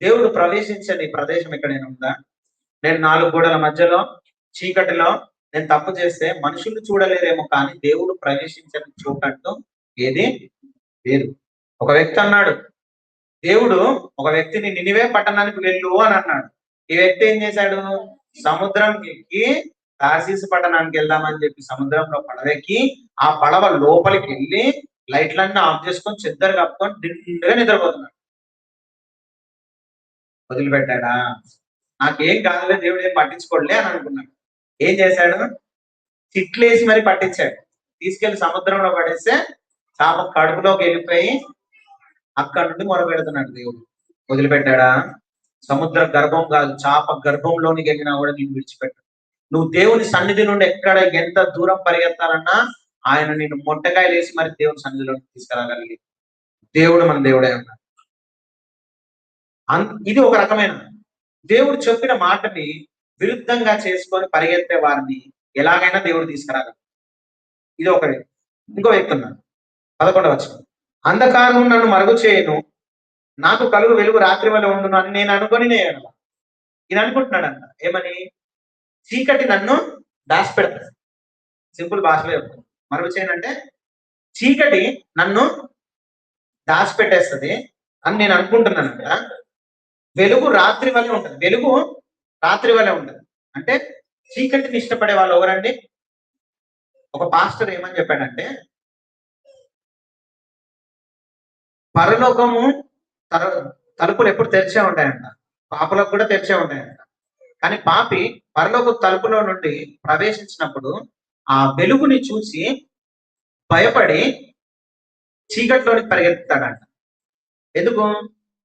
S3: దేవుడు ప్రవేశించని ప్రదేశం ఎక్కడైనా ఉందా? నేను 4 గోడల మధ్యలో చీకటిలో నేను తప్పు చేస్తే మనుషులు చూడలేరేమో, కానీ దేవుడు ప్రవేశించని చోటంటూ ఏది లేదు. ఒక వ్యక్తి అన్నాడు, దేవుడు ఒక వ్యక్తిని నినివే పట్టణానికి వెళ్ళు అని అన్నాడు. ఈ వ్యక్తి ఏం చేశాడు? సముద్రం ఎక్కి తార్సీసు పట్టణానికి వెళ్దామని చెప్పి సముద్రంలో పడవెక్కి ఆ పడవ లోపలికి వెళ్ళి లైట్లన్నీ ఆఫ్ చేసుకొని చెద్దరు కప్పుకొని నిండుగా నిద్రపోతున్నాడు. వదిలిపెట్టాడా? నాకేం కాదులే, దేవుడు ఏం పట్టించుకోడలే అని అనుకున్నాడు. ఏం చేశాడు? చిట్లేసి మరి పట్టించాడు. తీసుకెళ్లి సముద్రంలో పడేస్తే చాప కడుపులోకి వెళ్ళిపోయి అక్కడి నుండి మొరపెడుతున్నాడు దేవుడు. వదిలిపెట్టాడా? సముద్ర గర్భం కాదు, చాప గర్భంలోనికి వెళ్ళినా కూడా నేను విడిచిపెట్టాడు. నువ్వు దేవుని సన్నిధి నుండి ఎక్కడ ఎంత దూరం పరిగెత్తాలన్నా ఆయన నిన్ను మొట్టకాయలు వేసి మరి దేవుని సన్నిధిలోకి తీసుకురాగలిగి దేవుడు మన దేవుడే అన్నాడు. ఇది ఒక రకమైన దేవుడు చెప్పిన మాటని విరుద్ధంగా చేసుకొని పరిగెత్తే వారిని ఎలాగైనా దేవుడు తీసుకురాగలడు. ఇది ఒక వ్యక్తి. ఇంకో వ్యక్తి ఉన్నాడు. 11వ వచనం. అంధకారం నన్ను మరుగు చేయను, నాకు కలుగు వెలుగు రాత్రి వల్ల ఉండును అని నేను అనుకొని ఈయన అనుకుంటున్నాడంట. ఏమని? చీకటి నన్ను దాచిపెడతాడు. సింపుల్ భాషలో చెప్తాను. మరుగు చేయను అంటే చీకటి నన్ను దాచిపెట్టేస్తుంది అని నేను అనుకుంటున్నానంట. వెలుగు రాత్రి వల్లే ఉంటుంది. వెలుగు రాత్రి వల్లే ఉంటుంది అంటే చీకటిని ఇష్టపడే వాళ్ళు ఎవరండి? ఒక పాస్టర్ ఏమని చెప్పాడంటే, పరలోకము తలుపులు ఎప్పుడు తెరిచే ఉంటాయంట, పాపలకు కూడా తెరిచే ఉంటాయంట. కానీ పాపి పరలోక తలుపులో నుండి ప్రవేశించినప్పుడు ఆ వెలుగుని చూసి భయపడి చీకటిలోనికి పరిగెత్తాడంట. ఎందుకు?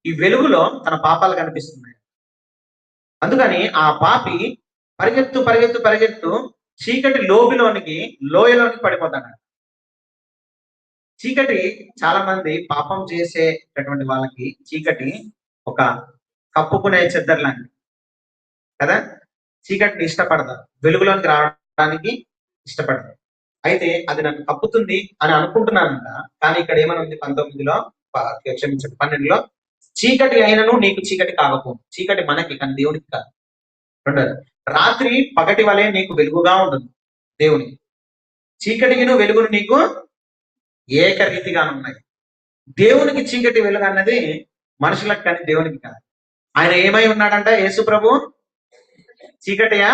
S3: ఈ వెలుగులో తన పాపాలు కనిపిస్తున్నాయి. అందుకని ఆ పాపి పరిగెత్తు చీకటి లోయలోనికి పడిపోతాడు. చీకటి చాలా మంది పాపం చేసేటటువంటి వాళ్ళకి చీకటి ఒక కప్పుకునే చెద్దరు లాంటి కదా. చీకటిని ఇష్టపడతారు, వెలుగులోనికి రావడానికి ఇష్టపడతారు. అయితే అది నన్ను కప్పుతుంది అని అనుకుంటున్నానంట. కానీ ఇక్కడ ఏమనుంది 19లో, క్షమించండి 12లో, చీకటి అయినను నీకు చీకటి కాకపో. చీకటి మనకి, కానీ దేవునికి కాదు. రెండోది, రాత్రి పగటి వలె నీకు వెలుగుగా ఉంటుంది దేవునికి. చీకటికిను వెలుగును నీకు ఏకరీతిగా ఉన్నాయి. దేవునికి చీకటి వెలుగు అన్నది మనుషులకు, కానీ దేవునికి కాదు. ఆయన ఏమై ఉన్నాడంట? యేసు ప్రభు చీకటియా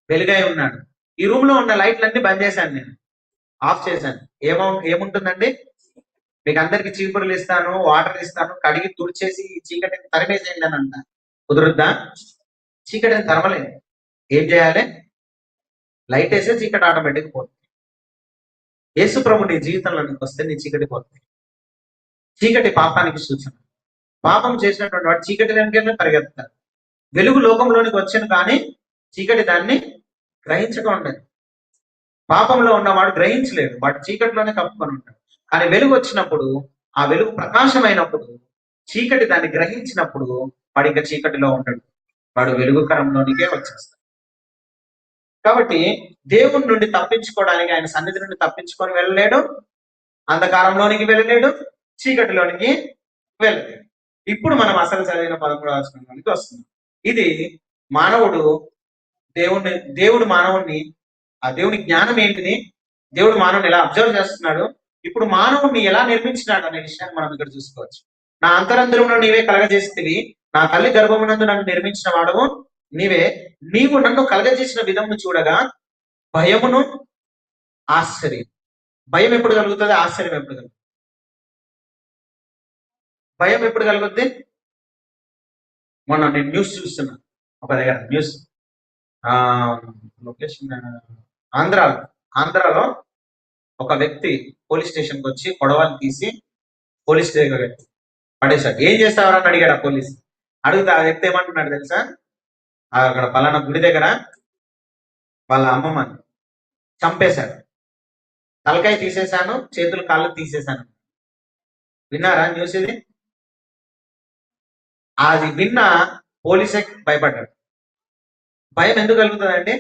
S3: వెలుగై ఉన్నాడు. ఈ రూమ్ లో ఉన్న లైట్లన్నీ బంద్ చేశాను, నేను ఆఫ్ చేశాను. ఏముంటుందండి? మీకు అందరికి చీపురులు ఇస్తాను, వాటర్ ఇస్తాను, కడిగి తుడిచేసి ఈ చీకటిని తరిమేసేయండి అని అంట. కుదురుద్దా? చీకటిని తరమలేదు. ఏం చేయాలి? లైట్ వేసే చీకటి ఆటోమేటిక్ పోతుంది. యేసు ప్రభు నీ జీవితంలోకి వస్తే నీ చీకటి పోతుంది. చీకటి పాపానికి సూచన. పాపం చేసినటువంటి వాడు చీకటి వెనుకనే పరిగెత్తారు. వెలుగు లోకంలోనికి వచ్చాను, కానీ చీకటి దాన్ని గ్రహించగా ఉండదు. పాపంలో ఉన్నవాడు గ్రహించలేడు, వాడు చీకటిలోనే కప్పుకొని ఉంటాడు. కానీ వెలుగు వచ్చినప్పుడు, ఆ వెలుగు ప్రకాశమైనప్పుడు, చీకటి దాన్ని గ్రహించినప్పుడు వాడు ఇంకా చీకటిలో ఉంటాడు. వాడు వెలుగుకరంలోనికే వచ్చేస్తాడు. కాబట్టి దేవుని నుండి తప్పించుకోవడానికి, ఆయన సన్నిధి నుండి తప్పించుకొని వెళ్ళలేడు, అంధకారంలోనికి వెళ్ళలేడు, చీకటిలోనికి వెళ్ళలేడు. ఇప్పుడు మనం అసలు చదివిన 13వ వచనంలోనికి వస్తున్నాం. ఇది మానవుడు దేవుడు మానవుణ్ణి, ఆ దేవుని జ్ఞానం ఏంటిది, దేవుడు మానవుని ఎలా అబ్జర్వ్ చేస్తున్నాడు, ఇప్పుడు మానవుణ్ణి ఎలా నిర్మించినాడు అనే విషయాన్ని మనం ఇక్కడ చూసుకోవచ్చు. నా అంతరంధ్రంలో నీవే కలగజేస్తేవి, నా తల్లి గర్భమునందు నన్ను నిర్మించిన వాడవు నీవే, నీవు నన్ను కలగజేసిన విధమును చూడగా భయమును ఆశ్చర్యం. భయం ఎప్పుడు కలుగుతుంది, ఆశ్చర్యం ఎప్పుడు కలుగుతుంది? భయం ఎప్పుడు కలుగుద్ది? మొన్న నేను న్యూస్ చూస్తున్నా, ఒక దగ్గర న్యూస్, లొకేషన్ ఆంధ్రాలో ఒక వ్యక్తి పోలీస్ స్టేషన్కి వచ్చి గొడవలు తీసి పోలీస్ దగ్గర పడేశాడు. ఏం చేస్తావరా అని అడిగాడు ఆ పోలీస్. అడిగితే ఆ వ్యక్తి ఏమంటున్నాడు తెలుసా, అక్కడ పలానా గుడి దగ్గర వాళ్ళ అమ్మమ్మని చంపేశాడు, తలకాయ తీసేశాను, చేతులు కాళ్ళు తీసేశాను. విన్నారా న్యూస్ ఇది? అది విన్న పోలీసే భయపడ్డాడు. భయం ఎందుకు కలుగుతుందంటే,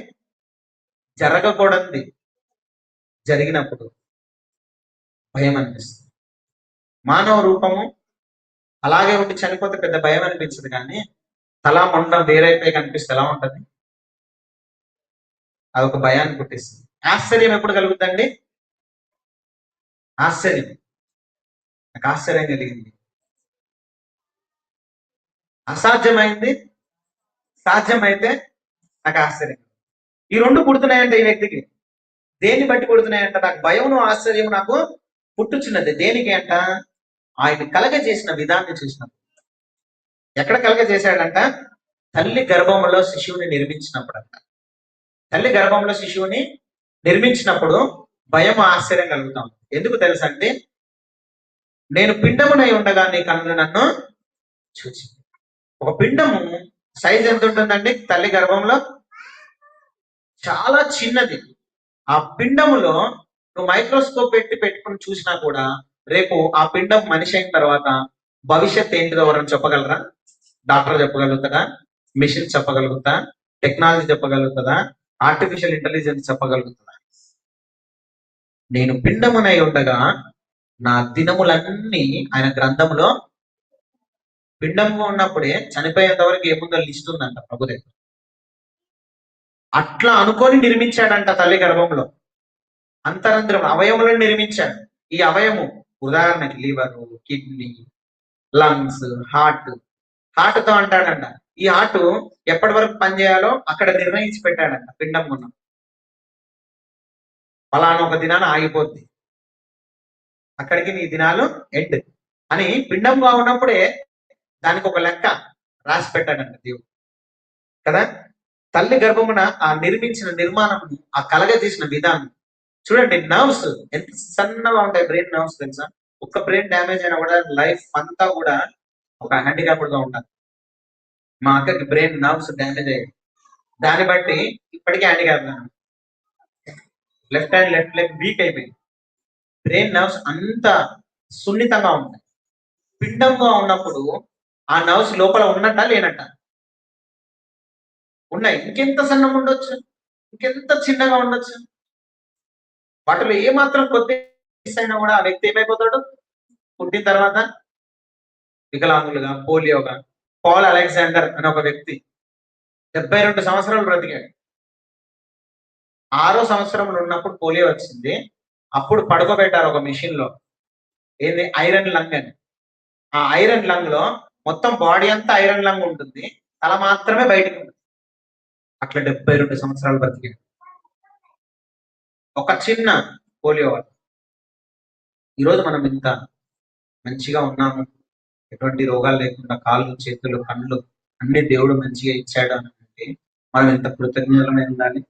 S3: జరగకూడదు జరిగినప్పుడు భయం అనిపిస్తుంది. మానవ రూపము అలాగే ఉండి చనిపోతే పెద్ద భయం అనిపించదు, కానీ తల మొండం వేరైపోయి కనిపిస్తే ఎలా ఉంటది? అదొక భయాన్ని పుట్టిస్తుంది. ఆశ్చర్యం ఎప్పుడు కలుగుతుందండి? ఆశ్చర్యం, నాకు ఆశ్చర్యం కలిగింది. అసాధ్యమైంది సాధ్యమైతే నాకు ఆశ్చర్యం. ఈ రెండు పుడుతున్నాయంటే ఈ వ్యక్తికి. దేన్ని బట్టి పుడుతున్నాయంట? నాకు భయమును ఆశ్చర్యం నాకు పుట్టుచున్నది. దేనికి అంట? ఆయన కలగజేసిన విధాన్ని చూసినప్పుడు. ఎక్కడ కలగజేశాడంట? తల్లి గర్భంలో శిశువుని నిర్మించినప్పుడు అంట. తల్లి గర్భంలో శిశువుని నిర్మించినప్పుడు భయం ఆశ్చర్యం కలుగుతాం. ఎందుకు తెలుసా అంటే, నేను పిండమునై ఉండగా నీ కన్నులు నన్ను చూచి. ఒక పిండము సైజ్ ఎంత ఉంటుందండి తల్లి గర్భంలో? చాలా చిన్నది. ఆ పిండములో నువ్వు మైక్రోస్కోప్ పెట్టుకుని చూసినా కూడా రేపు ఆ పిండం మనిషి అయిన తర్వాత భవిష్యత్ ఏంటిదో ఎవరైనా చెప్పగలరా? డాక్టర్ చెప్పగలుగుతాడా? మిషన్ చెప్పగలుగుతా? టెక్నాలజీ చెప్పగలుగుతుందా? ఆర్టిఫిషియల్ ఇంటెలిజెన్స్ చెప్పగలుగుతుందా? నేను పిండమునై ఉండగా నా దినములన్నీ ఆయన గ్రంథములో, పిండము ఉన్నప్పుడే చనిపోయేంత వరకు ఏముందో లిస్ట్ ఉందంట ప్రభు దగ్గర. అట్లా అనుకొని నిర్మించాడంట తల్లి గర్భంలో. అంతరంధ్రం అవయములను నిర్మించాడు. ఈ అవయము ఉదాహరణకి లివర్, కిడ్నీ, లంగ్స్, హార్ట్. తో అంటాడంట, ఈ హార్ట్ ఎప్పటి వరకు పనిచేయాలో అక్కడ నిర్ణయించి పెట్టాడంట. పిండం ఉన్న ఫలానా ఒక దినాన ఆగిపోద్ది, అక్కడికి నీ దినాలు ఎండ్ అని పిండంగా ఉన్నప్పుడే దానికి ఒక లెక్క రాసి పెట్టాడంట దేవుడు కదా. తల్లి గర్భమున ఆ నిర్మించిన నిర్మాణం, ఆ కలగజేసిన విధానం చూడండి. నర్వ్స్ ఎంత సన్నగా ఉంటాయి, బ్రెయిన్ నర్వ్స్ తెలుసా? ఒక్క బ్రెయిన్ డ్యామేజ్ అయినా కూడా లైఫ్ అంతా కూడా ఒక హ్యాండిక్యాప్డ్ గా ఉంటుంది. మా అక్కకి బ్రెయిన్ నర్వ్స్ డ్యామేజ్ అయ్యాయి, దాన్ని బట్టి ఇప్పటికీ handicap. Left hand left leg week అయిపోయింది. బ్రెయిన్ నర్వ్స్ అంత సున్నితంగా ఉంటాయి. పిండంగా ఉన్నప్పుడు ఆ నర్వ్స్ లోపల ఉన్నట్ట లేనట్ట? ఉన్నాయి. ఇంకెంత సన్నం ఉండొచ్చు, ఇంకెంత చిన్నగా ఉండొచ్చు. వాటిలో ఏమాత్రం కొద్ది అయినా కూడా ఆ వ్యక్తి ఏమైపోతాడు? పుట్టిన తర్వాత వికలాంగులుగా, పోలియోగా. పాల్ అలెగ్జాండర్ అనే ఒక వ్యక్తి 72 సంవత్సరాలు బ్రతికాడు. 6వ సంవత్సరంలో ఉన్నప్పుడు పోలియో వచ్చింది. అప్పుడు పడుకోబెట్టారు ఒక మిషన్ లో, ఏంది ఐరన్ లంగ్ అని. ఆ ఐరన్ లంగ్ లో మొత్తం బాడీ అంతా ఐరన్ లంగ్ ఉంటుంది, తల మాత్రమే బయటకు ఉంటుంది. అట్లా 72 సంవత్సరాలు బ్రతికాడు ఒక చిన్న పోలియో వల్ల. ఈరోజు మనం ఇంత మంచిగా ఉన్నాము, ఎటువంటి రోగాలు లేకుండా, కాళ్ళు, చేతులు, కళ్ళు అన్ని దేవుడు మంచిగా ఇచ్చాడు అని అంటే మనం ఎంత కృతజ్ఞతలమై ఉండాలి.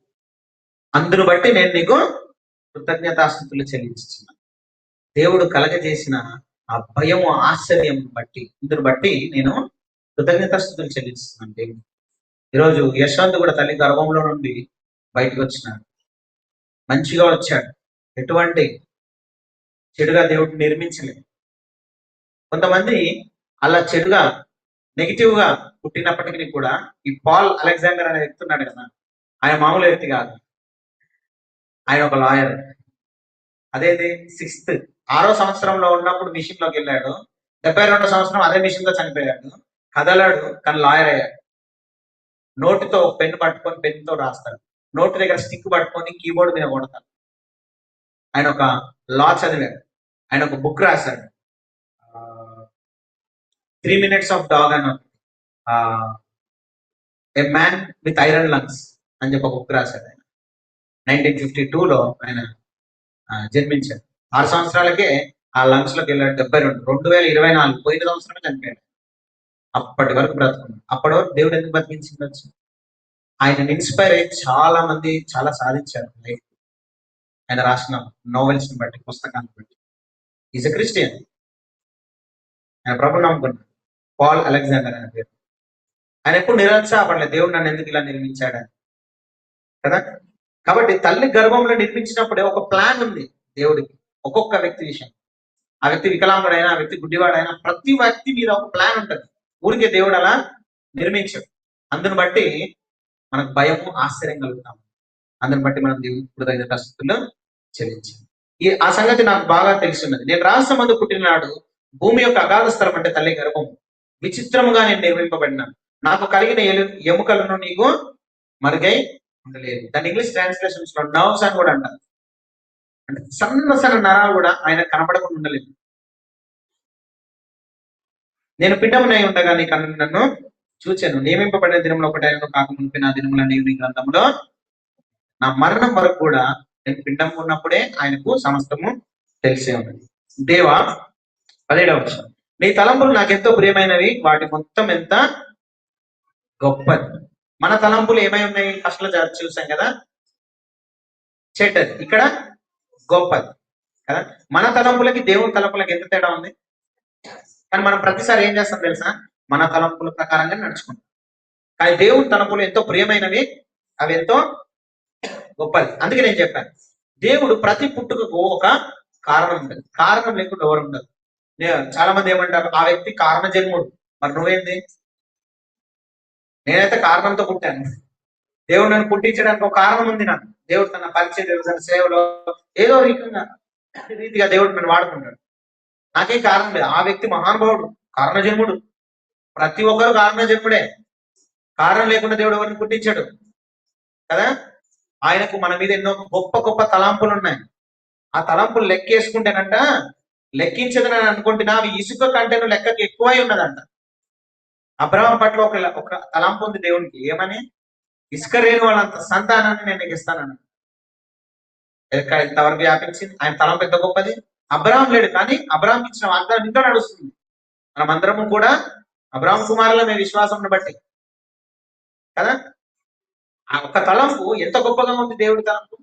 S3: అందును బట్టి నేను నీకు కృతజ్ఞతాస్తుతులు చెల్లించుతున్నాను. దేవుడు కలగజేసిన ఆ భయము, ఆశ్చర్యం బట్టి, ఇందును బట్టి నేను కృతజ్ఞతాస్తుతులు చెల్లిస్తున్నాను దేవుడు. ఈరోజు యశ్వంత్ కూడా తల్లి గర్భంలో నుండి బయటకు వచ్చినాడు, మంచిగా వచ్చాడు. ఎటువంటి చెడుగా దేవుడు నిర్మించలేదు. కొంతమంది అలా చెడుగా నెగిటివ్ గా పుట్టినప్పటికీ కూడా, ఈ పాల్ అలెగ్జాండర్ అనే వ్యక్తి ఉన్నాడు కదా, ఆయన మామూలు వ్యక్తి కాదు, ఆయన ఒక లాయర్. అదేది 6వ సంవత్సరంలో ఉన్నప్పుడు మిషన్ లోకి వెళ్ళాడు. 72వ సంవత్సరం అదే మిషన్ తో చనిపోయాడు. కదలాడు కానీ లాయర్ అయ్యాడు. నోటితో పెన్ను పట్టుకొని పెన్నుతో రాస్తాడు, నోటి దగ్గర స్టిక్ పట్టుకొని కీబోర్డ్ మీద కొడతాడు. ఆయన ఒక లా చదివాడు, ఆయన ఒక బుక్ రాశాడు, 3 minutes ఆఫ్ డాగ్ అని, ఏ మ్యాన్ విత్ ఐరన్ లంగ్స్ అని చెప్పి ఒక బుక్ రాశాడు. ఆయన 1952లో ఆయన జన్మించాడు. 6 సంవత్సరాలకే ఆ లంగ్స్ లోకి వెళ్ళాడు. 72, 2024 పోయిన సంవత్సరమే చనిపోయాడు. అప్పటి వరకు బ్రతుకున్నాడు. అప్పటి వరకు దేవుడు ఎందుకు బతికించిండొచ్చు? ఆయన ఇన్స్పైర్ అయ్యి చాలా మంది చాలా సాధించారు లైఫ్. ఆయన రాసిన నోవెల్స్ ని బట్టి, పుస్తకాన్ని బట్టి. Is a Christian. ఆయన ప్రభు నమ్ముకున్నాడు. పాల్ అలెగ్జాండర్ అనే పేరు. ఆయన ఎప్పుడు నిరుత్సాహపడలేదు, దేవుడు నన్ను ఎందుకు ఇలా నిర్మించాడని కదా. కాబట్టి తల్లి గర్భంలో నిర్మించినప్పుడే ఒక ప్లాన్ ఉంది దేవుడికి, ఒక్కొక్క వ్యక్తి విషయం. ఆ వ్యక్తి వికలాంగుడైనా, ఆ వ్యక్తి గుడ్డివాడైనా, ప్రతి వ్యక్తి మీద ఒక ప్లాన్ ఉంటుంది. ఊరికే దేవుడు అలా నిర్మించాడు. అందుని బట్టి మనకు భయము, ఆశ్చర్యం కలుగుతాం. అందుని బట్టి మనం దేవుడి కృతజ్ఞతాస్తుతులు చెల్లించాలి. ఆ సంగతి నాకు బాగా తెలిసిన్నది. నేను రాష్ట్రం మందు పుట్టినాడు, భూమి యొక్క అగాధ స్థలం అంటే తల్లి గర్భం విచిత్రముగా నేను నిర్మింపబడినాను. నాకు కలిగిన ఎముకలను నీకు మరుగై ఉండలేదు. దాని ఇంగ్లీష్ ట్రాన్స్లేషన్స్ లో నర్వ్స్ అని కూడా అంటారు. అంటే సన్న సన్న నరాలు కూడా ఆయన కనపడకుండా ఉండలేదు. నేను పిండమునై ఉండగా నీ కన్ను నన్ను చూచాను. నియమింపబడిన దినంలో ఒకటైనా కాక మునిపి నా దినముల నీవు నీ గ్రంథంలో, నా మరణం వరకు కూడా నేను పిండం ఉన్నప్పుడే ఆయనకు సమస్తము తెలిసే ఉన్నది. దేవా, 17వ వచనం, నీ తలంపులు నాకెంతో ప్రియమైనవి, వాటి మొత్తం ఎంత గొప్పది. మన తలంపులు ఏమై ఉన్నాయి? ఫస్ట్ లో చూసాం కదా, చెడ్డది. ఇక్కడ గొప్పది కదా. మన తలంపులకి దేవుని తలంపులకి ఎంత తేడా ఉంది? కానీ మనం ప్రతిసారి ఏం చేస్తాం తెలుసా? మన తలంపుల ప్రకారంగా నడుచుకుంటాం. కానీ దేవుని తలంపులు ఎంతో ప్రియమైనవి, అవి ఎంతో గొప్పది. అందుకే నేను చెప్పాను, దేవుడు ప్రతి పుట్టుకకు ఒక కారణం ఉంటుంది. కారణం లేకుండా ఎవరు ఉండదు. చాలా మంది ఏమంటారు, ఆ వ్యక్తి కారణ జన్ముడు. మరి నువ్వేంది? నేనైతే కారణంతో పుట్టాను. దేవుడు నన్ను పుట్టించడానికి ఒక కారణం ఉంది నాకు. దేవుడు తన పరిచయం, తన సేవలో ఏదో రీతిగా దేవుడు నన్ను వాడుకుంటాడు. నాకేం కారణం లేదు. ఆ వ్యక్తి మహానుభావుడు, కారణజన్ముడు. ప్రతి ఒక్కరు కారణజన్ముడే. కారణం లేకుండా దేవుడు ఎవరిని పుట్టించాడు కదా. ఆయనకు మన మీద ఎన్నో గొప్ప గొప్ప తలాంపులు ఉన్నాయి. ఆ తలంపులు లెక్కేసుకుంటేనంట, లెక్కించదని అనుకుంటున్నా అవి ఇసుక కంటేను లెక్కకి ఎక్కువై ఉన్నదంట. అబ్రహాం పట్ల ఒక తలంపు ఉంది దేవునికి. ఏమని? ఇసుక రేణు వాళ్ళంత సంతానాన్ని నేను నీకు ఇస్తానన్న. ఇంతవరకు వ్యాపించింది. ఆయన తలంపు ఎంత గొప్పది. అబ్రహాం లేడు, కానీ అబ్రహాం ఇచ్చిన వాగ్దానం ఇంకా నడుస్తుంది. మనమందరము కూడా అబ్రహాం కుమారులమే విశ్వాసం బట్టి కదా. ఆ ఒక్క తలంపు ఎంత గొప్పగా ఉంది దేవుడి తలంపు.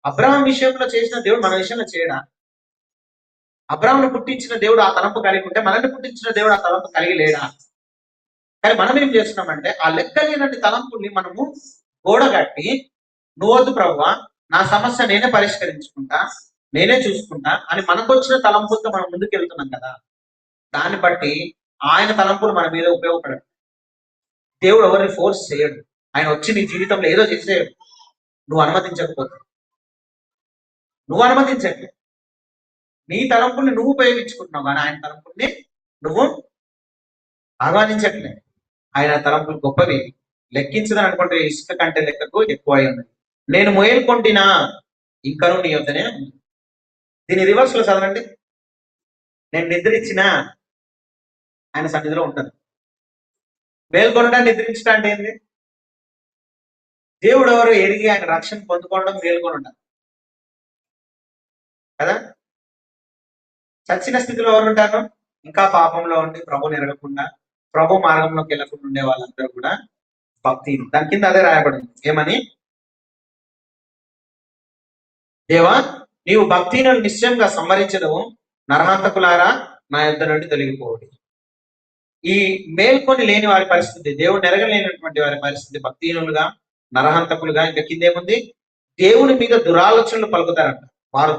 S3: అబ్రహాం విషయంలో చేసిన దేవుడు మన విషయంలో చేయడా? అబ్రహాంను పుట్టించిన దేవుడు ఆ తలంపు కలిగి ఉంటే, మనల్ని పుట్టించిన దేవుడు ఆ తలంపు కలిగి లేడా? కానీ మనం ఏం చేస్తున్నామంటే, ఆ లెక్కలేనన్ని తలంపుల్ని మనము గోడగట్టి, నువ్వొద్దు ప్రభువా, నా సమస్య నేనే పరిష్కరించుకుంటా, నేనే చూసుకుంటా అని మనకు వచ్చిన తలంపులతో మనం ముందుకు వెళ్తున్నాం కదా. దాన్ని బట్టి ఆయన తలంపులు మన మీద ఉపయోగపడదు. దేవుడు ఎవరిని ఫోర్స్ చేయడు. ఆయన వచ్చి నీ జీవితంలో ఏదో చేసేయడు, నువ్వు అనుమతించకపోతే. నువ్వు అనుమతించట్లే, నీ తలంపుల్ని నువ్వు ఉపయోగించుకుంటున్నావు, కానీ ఆయన తలంపుల్ని నువ్వు ఆహ్వానించట్లే. ఆయన తలంపులు గొప్పవి, లెక్కించదని అనుకుంటే ఇసుక కంటే లెక్కకు ఎక్కువ ఉన్నది. నేను మేల్కొంటినా ఇంకను నీ యొద్దనే ఉంది. దీని రివర్స్ లో చదవండి. నేను నిద్రించినా ఆయన సన్నిధిలో ఉంటాను. మేల్కొనడం, నిద్రించడం అంటే ఏంది? దేవుడు ఎవరు ఎరిగి ఆయన రక్షణ పొందుకోవడం మేల్కొనడం కదా. చచ్చిన స్థితిలో ఎవరు ఉంటారు? ఇంకా పాపంలో ఉండి ప్రభుని ఎరగకుండా, ప్రభు మార్గంలోకి వెళ్ళకుండా ఉండే వాళ్ళందరూ కూడా భక్తి. దాని కింద అదే రాయబడింది. ఏమని? దేవా, నీవు భక్తిని నిశ్చయంగా సంవరించదవు, నరహంతకులారా నా యొద్ద నుండి తొలగిపోవడి. ఈ మేల్కొని లేని వారి పరిస్థితి, దేవుడు ఎరగలేనటువంటి వారి పరిస్థితి భక్తిహీనులుగా, నరహంతకులుగా. ఇంకా కిందేముంది? దేవుని మీద దురాలోచనలు పలుకుతారంట. వారు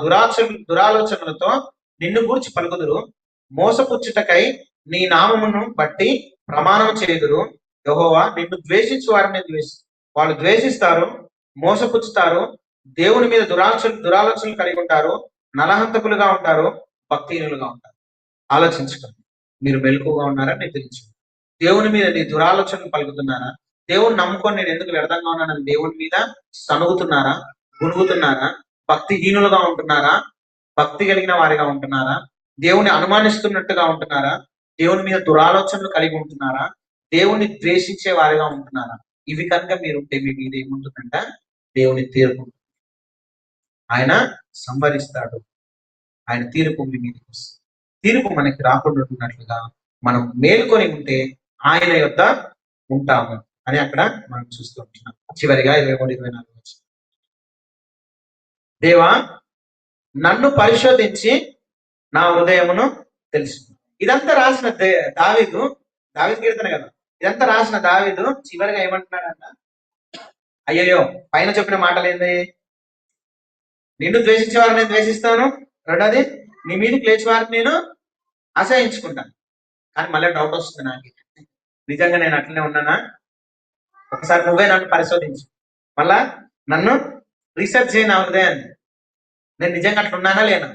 S3: దురాలోచనలతో నిన్ను గూర్చి పలుకుదురు, మోసపుచ్చుటకై నీ నామమును బట్టి ప్రమాణం చేయుదురు. యెహోవా నిన్ను ద్వేషించు వారిని ద్వేషిస్తు. వాళ్ళు ద్వేషిస్తారు, మోసపుచ్చుతారు, దేవుని మీద దురాలోచనలు కలిగి ఉంటారు, నరహంతకులుగా ఉంటారు, భక్తిహీనులుగా ఉంటారు. ఆలోచించుకోండి, మీరు మెలకుగా ఉన్నారా నిద్రించు. దేవుని మీద నీ దురాలోచనలు పలుకుతున్నారా? దేవుని నమ్ముకొని నేను ఎందుకు వ్యర్థంగా ఉన్నానని దేవుని మీద సనుగుతున్నారా, గునుగుతున్నారా? భక్తిహీనులుగా ఉంటున్నారా, భక్తి కలిగిన వారిగా ఉంటున్నారా? దేవుని అనుమానిస్తున్నట్టుగా ఉంటున్నారా? దేవుని మీద దురాలోచనలు కలిగి ఉంటున్నారా? దేవుని ద్వేషించే వారిగా ఉంటున్నారా? ఇవి కనుక మీరుంటే మీ మీద ఏముంటుందంట? దేవుని తీర్పు. ఆయన సంహరిస్తాడు, ఆయన తీర్పు మీ మీదకి వస్తుంది. తీర్పు మనకి రాకుండా ఉన్నట్లుగా మనం మేల్కొని ఉంటే ఆయన యొక్క ఉంటాము అని అక్కడ మనం చూస్తూ ఉంటున్నాం. చివరిగా 23-24 వచ్చి, దేవా నన్ను పరిశోధించి నా హృదయమును తెలుసు. ఇదంతా రాసిన దావీదు కీర్తన కదా. ఇదంతా రాసిన దావీదు చివరిగా ఏమంటున్నాడంట? అయ్యయ్యో, పైన చెప్పిన మాటలు ఏంది? నిన్ను ద్వేషించే వారిని నేను ద్వేషిస్తాను, రెండోది నీ మీదకి లేచి వారిని నేను అసహించుకుంటాను. కానీ మళ్ళీ డౌట్ వస్తుంది నాకు, నిజంగా నేను అట్లనే ఉన్నానా? ఒకసారి నువ్వే నన్ను పరిశోధించు, మళ్ళా నన్ను రీసెర్చ్ చేయి, నా హృదయాన్ని నేను నిజంగా అట్లా ఉన్నానా లేనా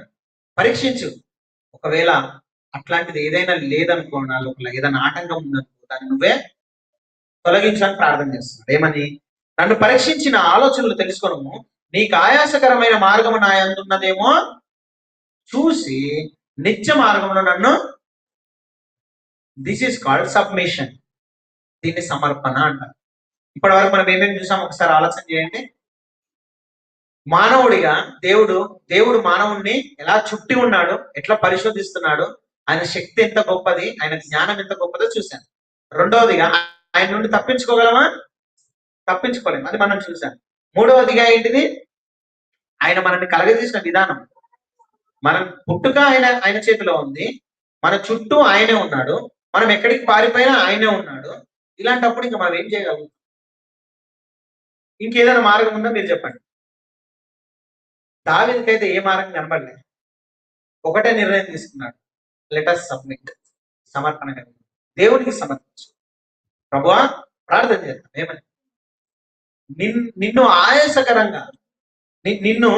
S3: పరీక్షించు. ఒకవేళ అట్లాంటిది ఏదైనా లేదనుకో, నా లోపల ఏదైనా ఆటంకం ఉందనుకో, దాన్ని నువ్వే తొలగించడానికి ప్రార్థన చేస్తున్నాడు. ఏమని? నన్ను పరీక్షించిన ఆలోచనలు తెలుసుకోను, నీకు ఆయాసకరమైన మార్గము నా యందున్నదేమో చూసి నిత్య మార్గంలో నన్ను, దిస్ ఈస్ కాల్డ్ సబ్మిషన్, దీన్ని సమర్పణ అంటారు. ఇప్పటి వరకు మనం ఏమేమి చూసాం ఒకసారి ఆలోచన చేయండి. మానవుడిగా దేవుడు మానవుణ్ణి ఎలా చుట్టి ఉన్నాడు, ఎట్లా పరిశోధిస్తున్నాడు, ఆయన శక్తి ఎంత గొప్పది, ఆయన జ్ఞానం ఎంత గొప్పదో చూశాను. రెండవదిగా ఆయన నుండి తప్పించుకోగలమా? తప్పించుకోలేము, అది మనం చూసాం. మూడవదిగా ఏంటిది? ఆయన మనల్ని కలగజేసిన విధానం. మనం పుట్టుక ఆయన చేతిలో ఉంది, మన చుట్టూ ఆయనే ఉన్నాడు, మనం ఎక్కడికి పారిపోయినా ఆయనే ఉన్నాడు. ఇలాంటప్పుడు ఇంకా మనం ఏం చేయగలం? ఇంకేదైనా మార్గం ఉందో మీరు చెప్పండి. దావీదుకైతే ఏ మార్గం కనబడలేదు, ఒకటే నిర్ణయం తీసుకున్నాడు, లెట్ us సబ్మిట్, సమర్పణ కలిగి దేవునికి సమర్పించు. ప్రభువా ప్రార్థన చేద్దాం, ఏమని? నిన్ను ఆయాసకరంగా నిన్ను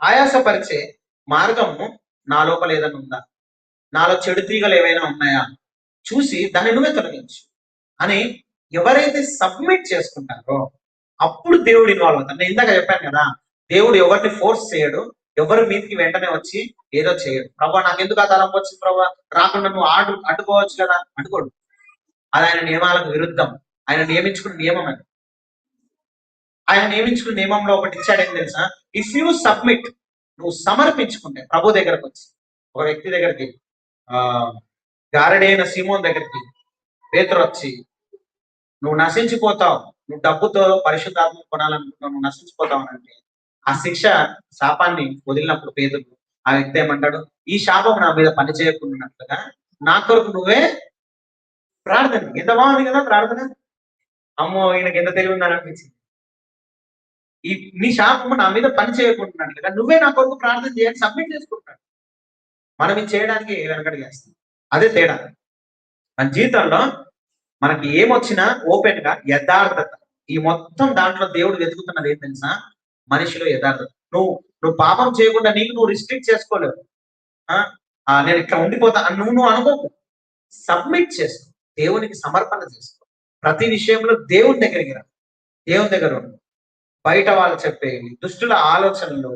S3: ఆయాసపరిచే మార్గము నా లోపల ఏదైనా ఉందా, నాలో చెడు తీగలు ఏవైనా ఉన్నాయా చూసి దాన్ని నువ్వే తొలగించు అని ఎవరైతే సబ్మిట్ చేసుకుంటారో అప్పుడు దేవుడు ఇన్వాల్వ్ అవుతాడు. నేను ఇందాక చెప్పాను కదా, దేవుడు ఎవరిని ఫోర్స్ చేయడు, ఎవరి మీదకి వెంటనే వచ్చి ఏదో చేయడు. ప్రభా నాకు ఎందుకు ఆ తలంపు వచ్చింది ప్రభా, రాకుండా నువ్వు అడ్డుకోవచ్చు కదా, అడ్డుకోడు. అది ఆయన నియమాలకు విరుద్ధం. ఆయన నియమించుకున్న నియమం అది. ఆయన నియమించుకున్న నియమంలో ఒకటి ఇచ్చాడు, ఏం తెలుసా? ఇఫ్ యూ సబ్మిట్, నువ్వు సమర్పించుకుంటే ప్రభు దగ్గరకు వచ్చి, ఒక వ్యక్తి దగ్గరికి, గారడైన సీమోన్ దగ్గరికి పేతురు వచ్చి, నువ్వు నశించిపోతావు, నువ్వు డబ్బుతో పరిశుద్ధాత్మ కొనాలనుకుంటున్నావు, నువ్వు నశించిపోతావు అంటే, ఆ శిక్ష శాపాన్ని వదిలినప్పుడు పేతురు ఆ వ్యక్తి ఏమంటాడు? ఈ శాపం నా మీద పని చేయకున్నట్లుగా నా కొరకు నువ్వే ప్రార్థన. ఎంత బాగుంది కదా ప్రార్థన. అమ్మో, ఈయనకి ఎంత తెలివి ఉందని అనిపించింది. నీ శాపము నా మీద పని చేయకుంటున్నట్లుగా నువ్వే నా కొరకు ప్రార్థన చేయాలి, సబ్మిట్ చేసుకుంటాడు. మనం ఇది చేయడానికి వెనకడి చేస్తాం. అదే తేడా. మన జీవితంలో మనకి ఏమొచ్చినా ఓపెన్ గా యథార్థత, ఈ మొత్తం దాంట్లో దేవుడు వెతుకుతున్నది ఏం తెలుసా? మనిషిలో యథార్థత. నువ్వు పాపం చేయకుండా నీకు నువ్వు రిస్ట్రిక్ట్ చేసుకోలేవు. నేను ఇట్లా ఉండిపోతా నువ్వు అనుకోకు. సబ్మిట్ చేసుకో, దేవునికి సమర్పణ చేసుకో. ప్రతి విషయంలో దేవుని దగ్గరికి రా, దేవుని దగ్గర ఉండు. బయట వాళ్ళు చెప్పేవి దుష్టుల ఆలోచనలు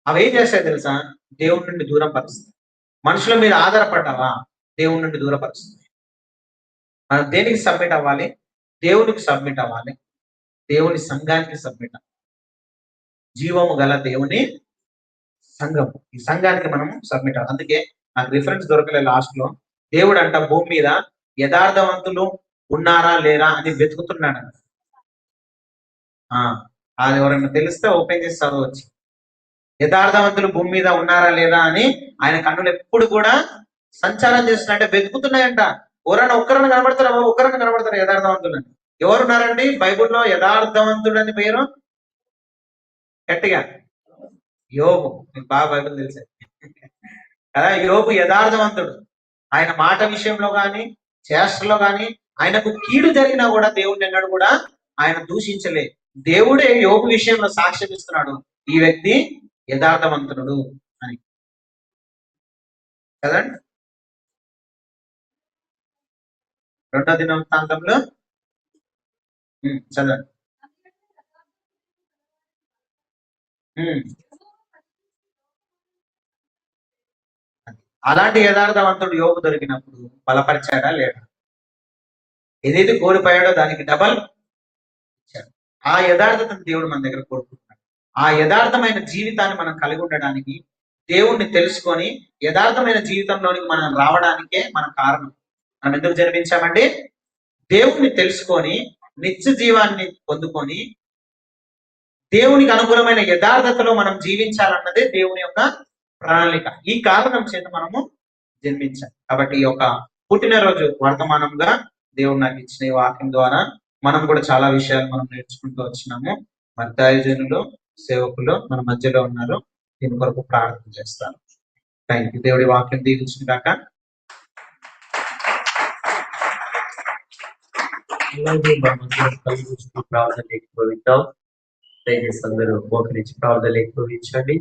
S3: అవి ఏం చేస్తాయి తెలుసా? దేవుడి నుండి దూరం పరుస్తాయి. మనుషుల మీద ఆధారపడ్డావా, దేవుడి నుండి దూరపరుస్తుంది. మనం దేనికి సబ్మిట్ అవ్వాలి? దేవునికి సబ్మిట్ అవ్వాలి, దేవుని సంఘానికి సబ్మిట్ అవ్వాలి. జీవము గల దేవుని సంఘం, ఈ సంఘానికి మనం సబ్మిట్ అవ్వాలి. అందుకే నాకు రిఫరెన్స్ దొరకలే లాస్ట్ లో. దేవుడు అంట భూమి మీద యథార్థవంతులు ఉన్నారా లేరా అని వెతుకుతున్నాడు. అది ఎవరైనా తెలిస్తే ఓపెన్ చేసి చదవచ్చు. యథార్థవంతులు భూమి మీద ఉన్నారా లేదా అని ఆయన కన్నులు ఎప్పుడు కూడా సంచారం చేస్తున్నాయంటే వెతుకుతున్నాయంట. ఒక్కరన్నా కనబడతారా? ఒక్కరన్నా కనబడతారు యథార్థవంతులు అని? ఎవరున్నారండి బైబుల్లో యథార్థవంతుడు అని పేరు? గట్టిగా యోబు. మీకు బాగా బైబుల్ తెలుసా కదా? యోబు యథార్థవంతుడు. ఆయన మాట విషయంలో కానీ చేష్టలో కానీ ఆయనకు కీడు జరిగినా కూడా దేవుడిని ఎన్నడూ కూడా ఆయన దూషించలే. దేవుడే యోబు విషయంలో సాక్ష్యం ఇస్తున్నాడు, ఈ వ్యక్తి యథార్థవంతుడు అని కదండి. 2వ దినవృత్తాంతంలో చదవండి. అలాంటి యథార్థవంతుడు యోబు దొరికినప్పుడు బలపరిచాడా లేడా? ఏదైతే కోల్పోయాడో దానికి డబల్ ఇచ్చాడు. ఆ యథార్థతను దేవుడు మన దగ్గర కోరుకుంటున్నాడు. ఆ యథార్థమైన జీవితాన్ని మనం కలిగి ఉండడానికి, దేవుణ్ణి తెలుసుకొని యథార్థమైన జీవితంలోనికి మనం రావడానికే మన కారణం. మనం ఎందుకు జన్మించామండి? దేవుణ్ణి తెలుసుకొని నిత్య జీవాన్ని పొందుకొని దేవునికి అనుగుణమైన యథార్థతలో మనం జీవించాలన్నదే దేవుని యొక్క ప్రణాళిక. ఈ కారణం చేత మనము జన్మించాం. కాబట్టి ఈ యొక్క పుట్టినరోజు వర్తమానంగా దేవుడు నాకు ఇచ్చిన ఈ వాక్యం ద్వారా మనం కూడా చాలా విషయాలు మనం నేర్చుకుంటూ వచ్చినాము. మరి దైవజనులు, సేవకులు మన మధ్యలో ఉన్నారు. దీని కొరకు ప్రార్థన చేస్తాను. Thank you. దేవుడి వాక్యం దీవించిన దాకా
S2: ప్రార్థన ఎక్కువ వింటాం. దయచేసి అందరూ మోకరించి ప్రార్థన ఎక్కువ ఇచ్చండి.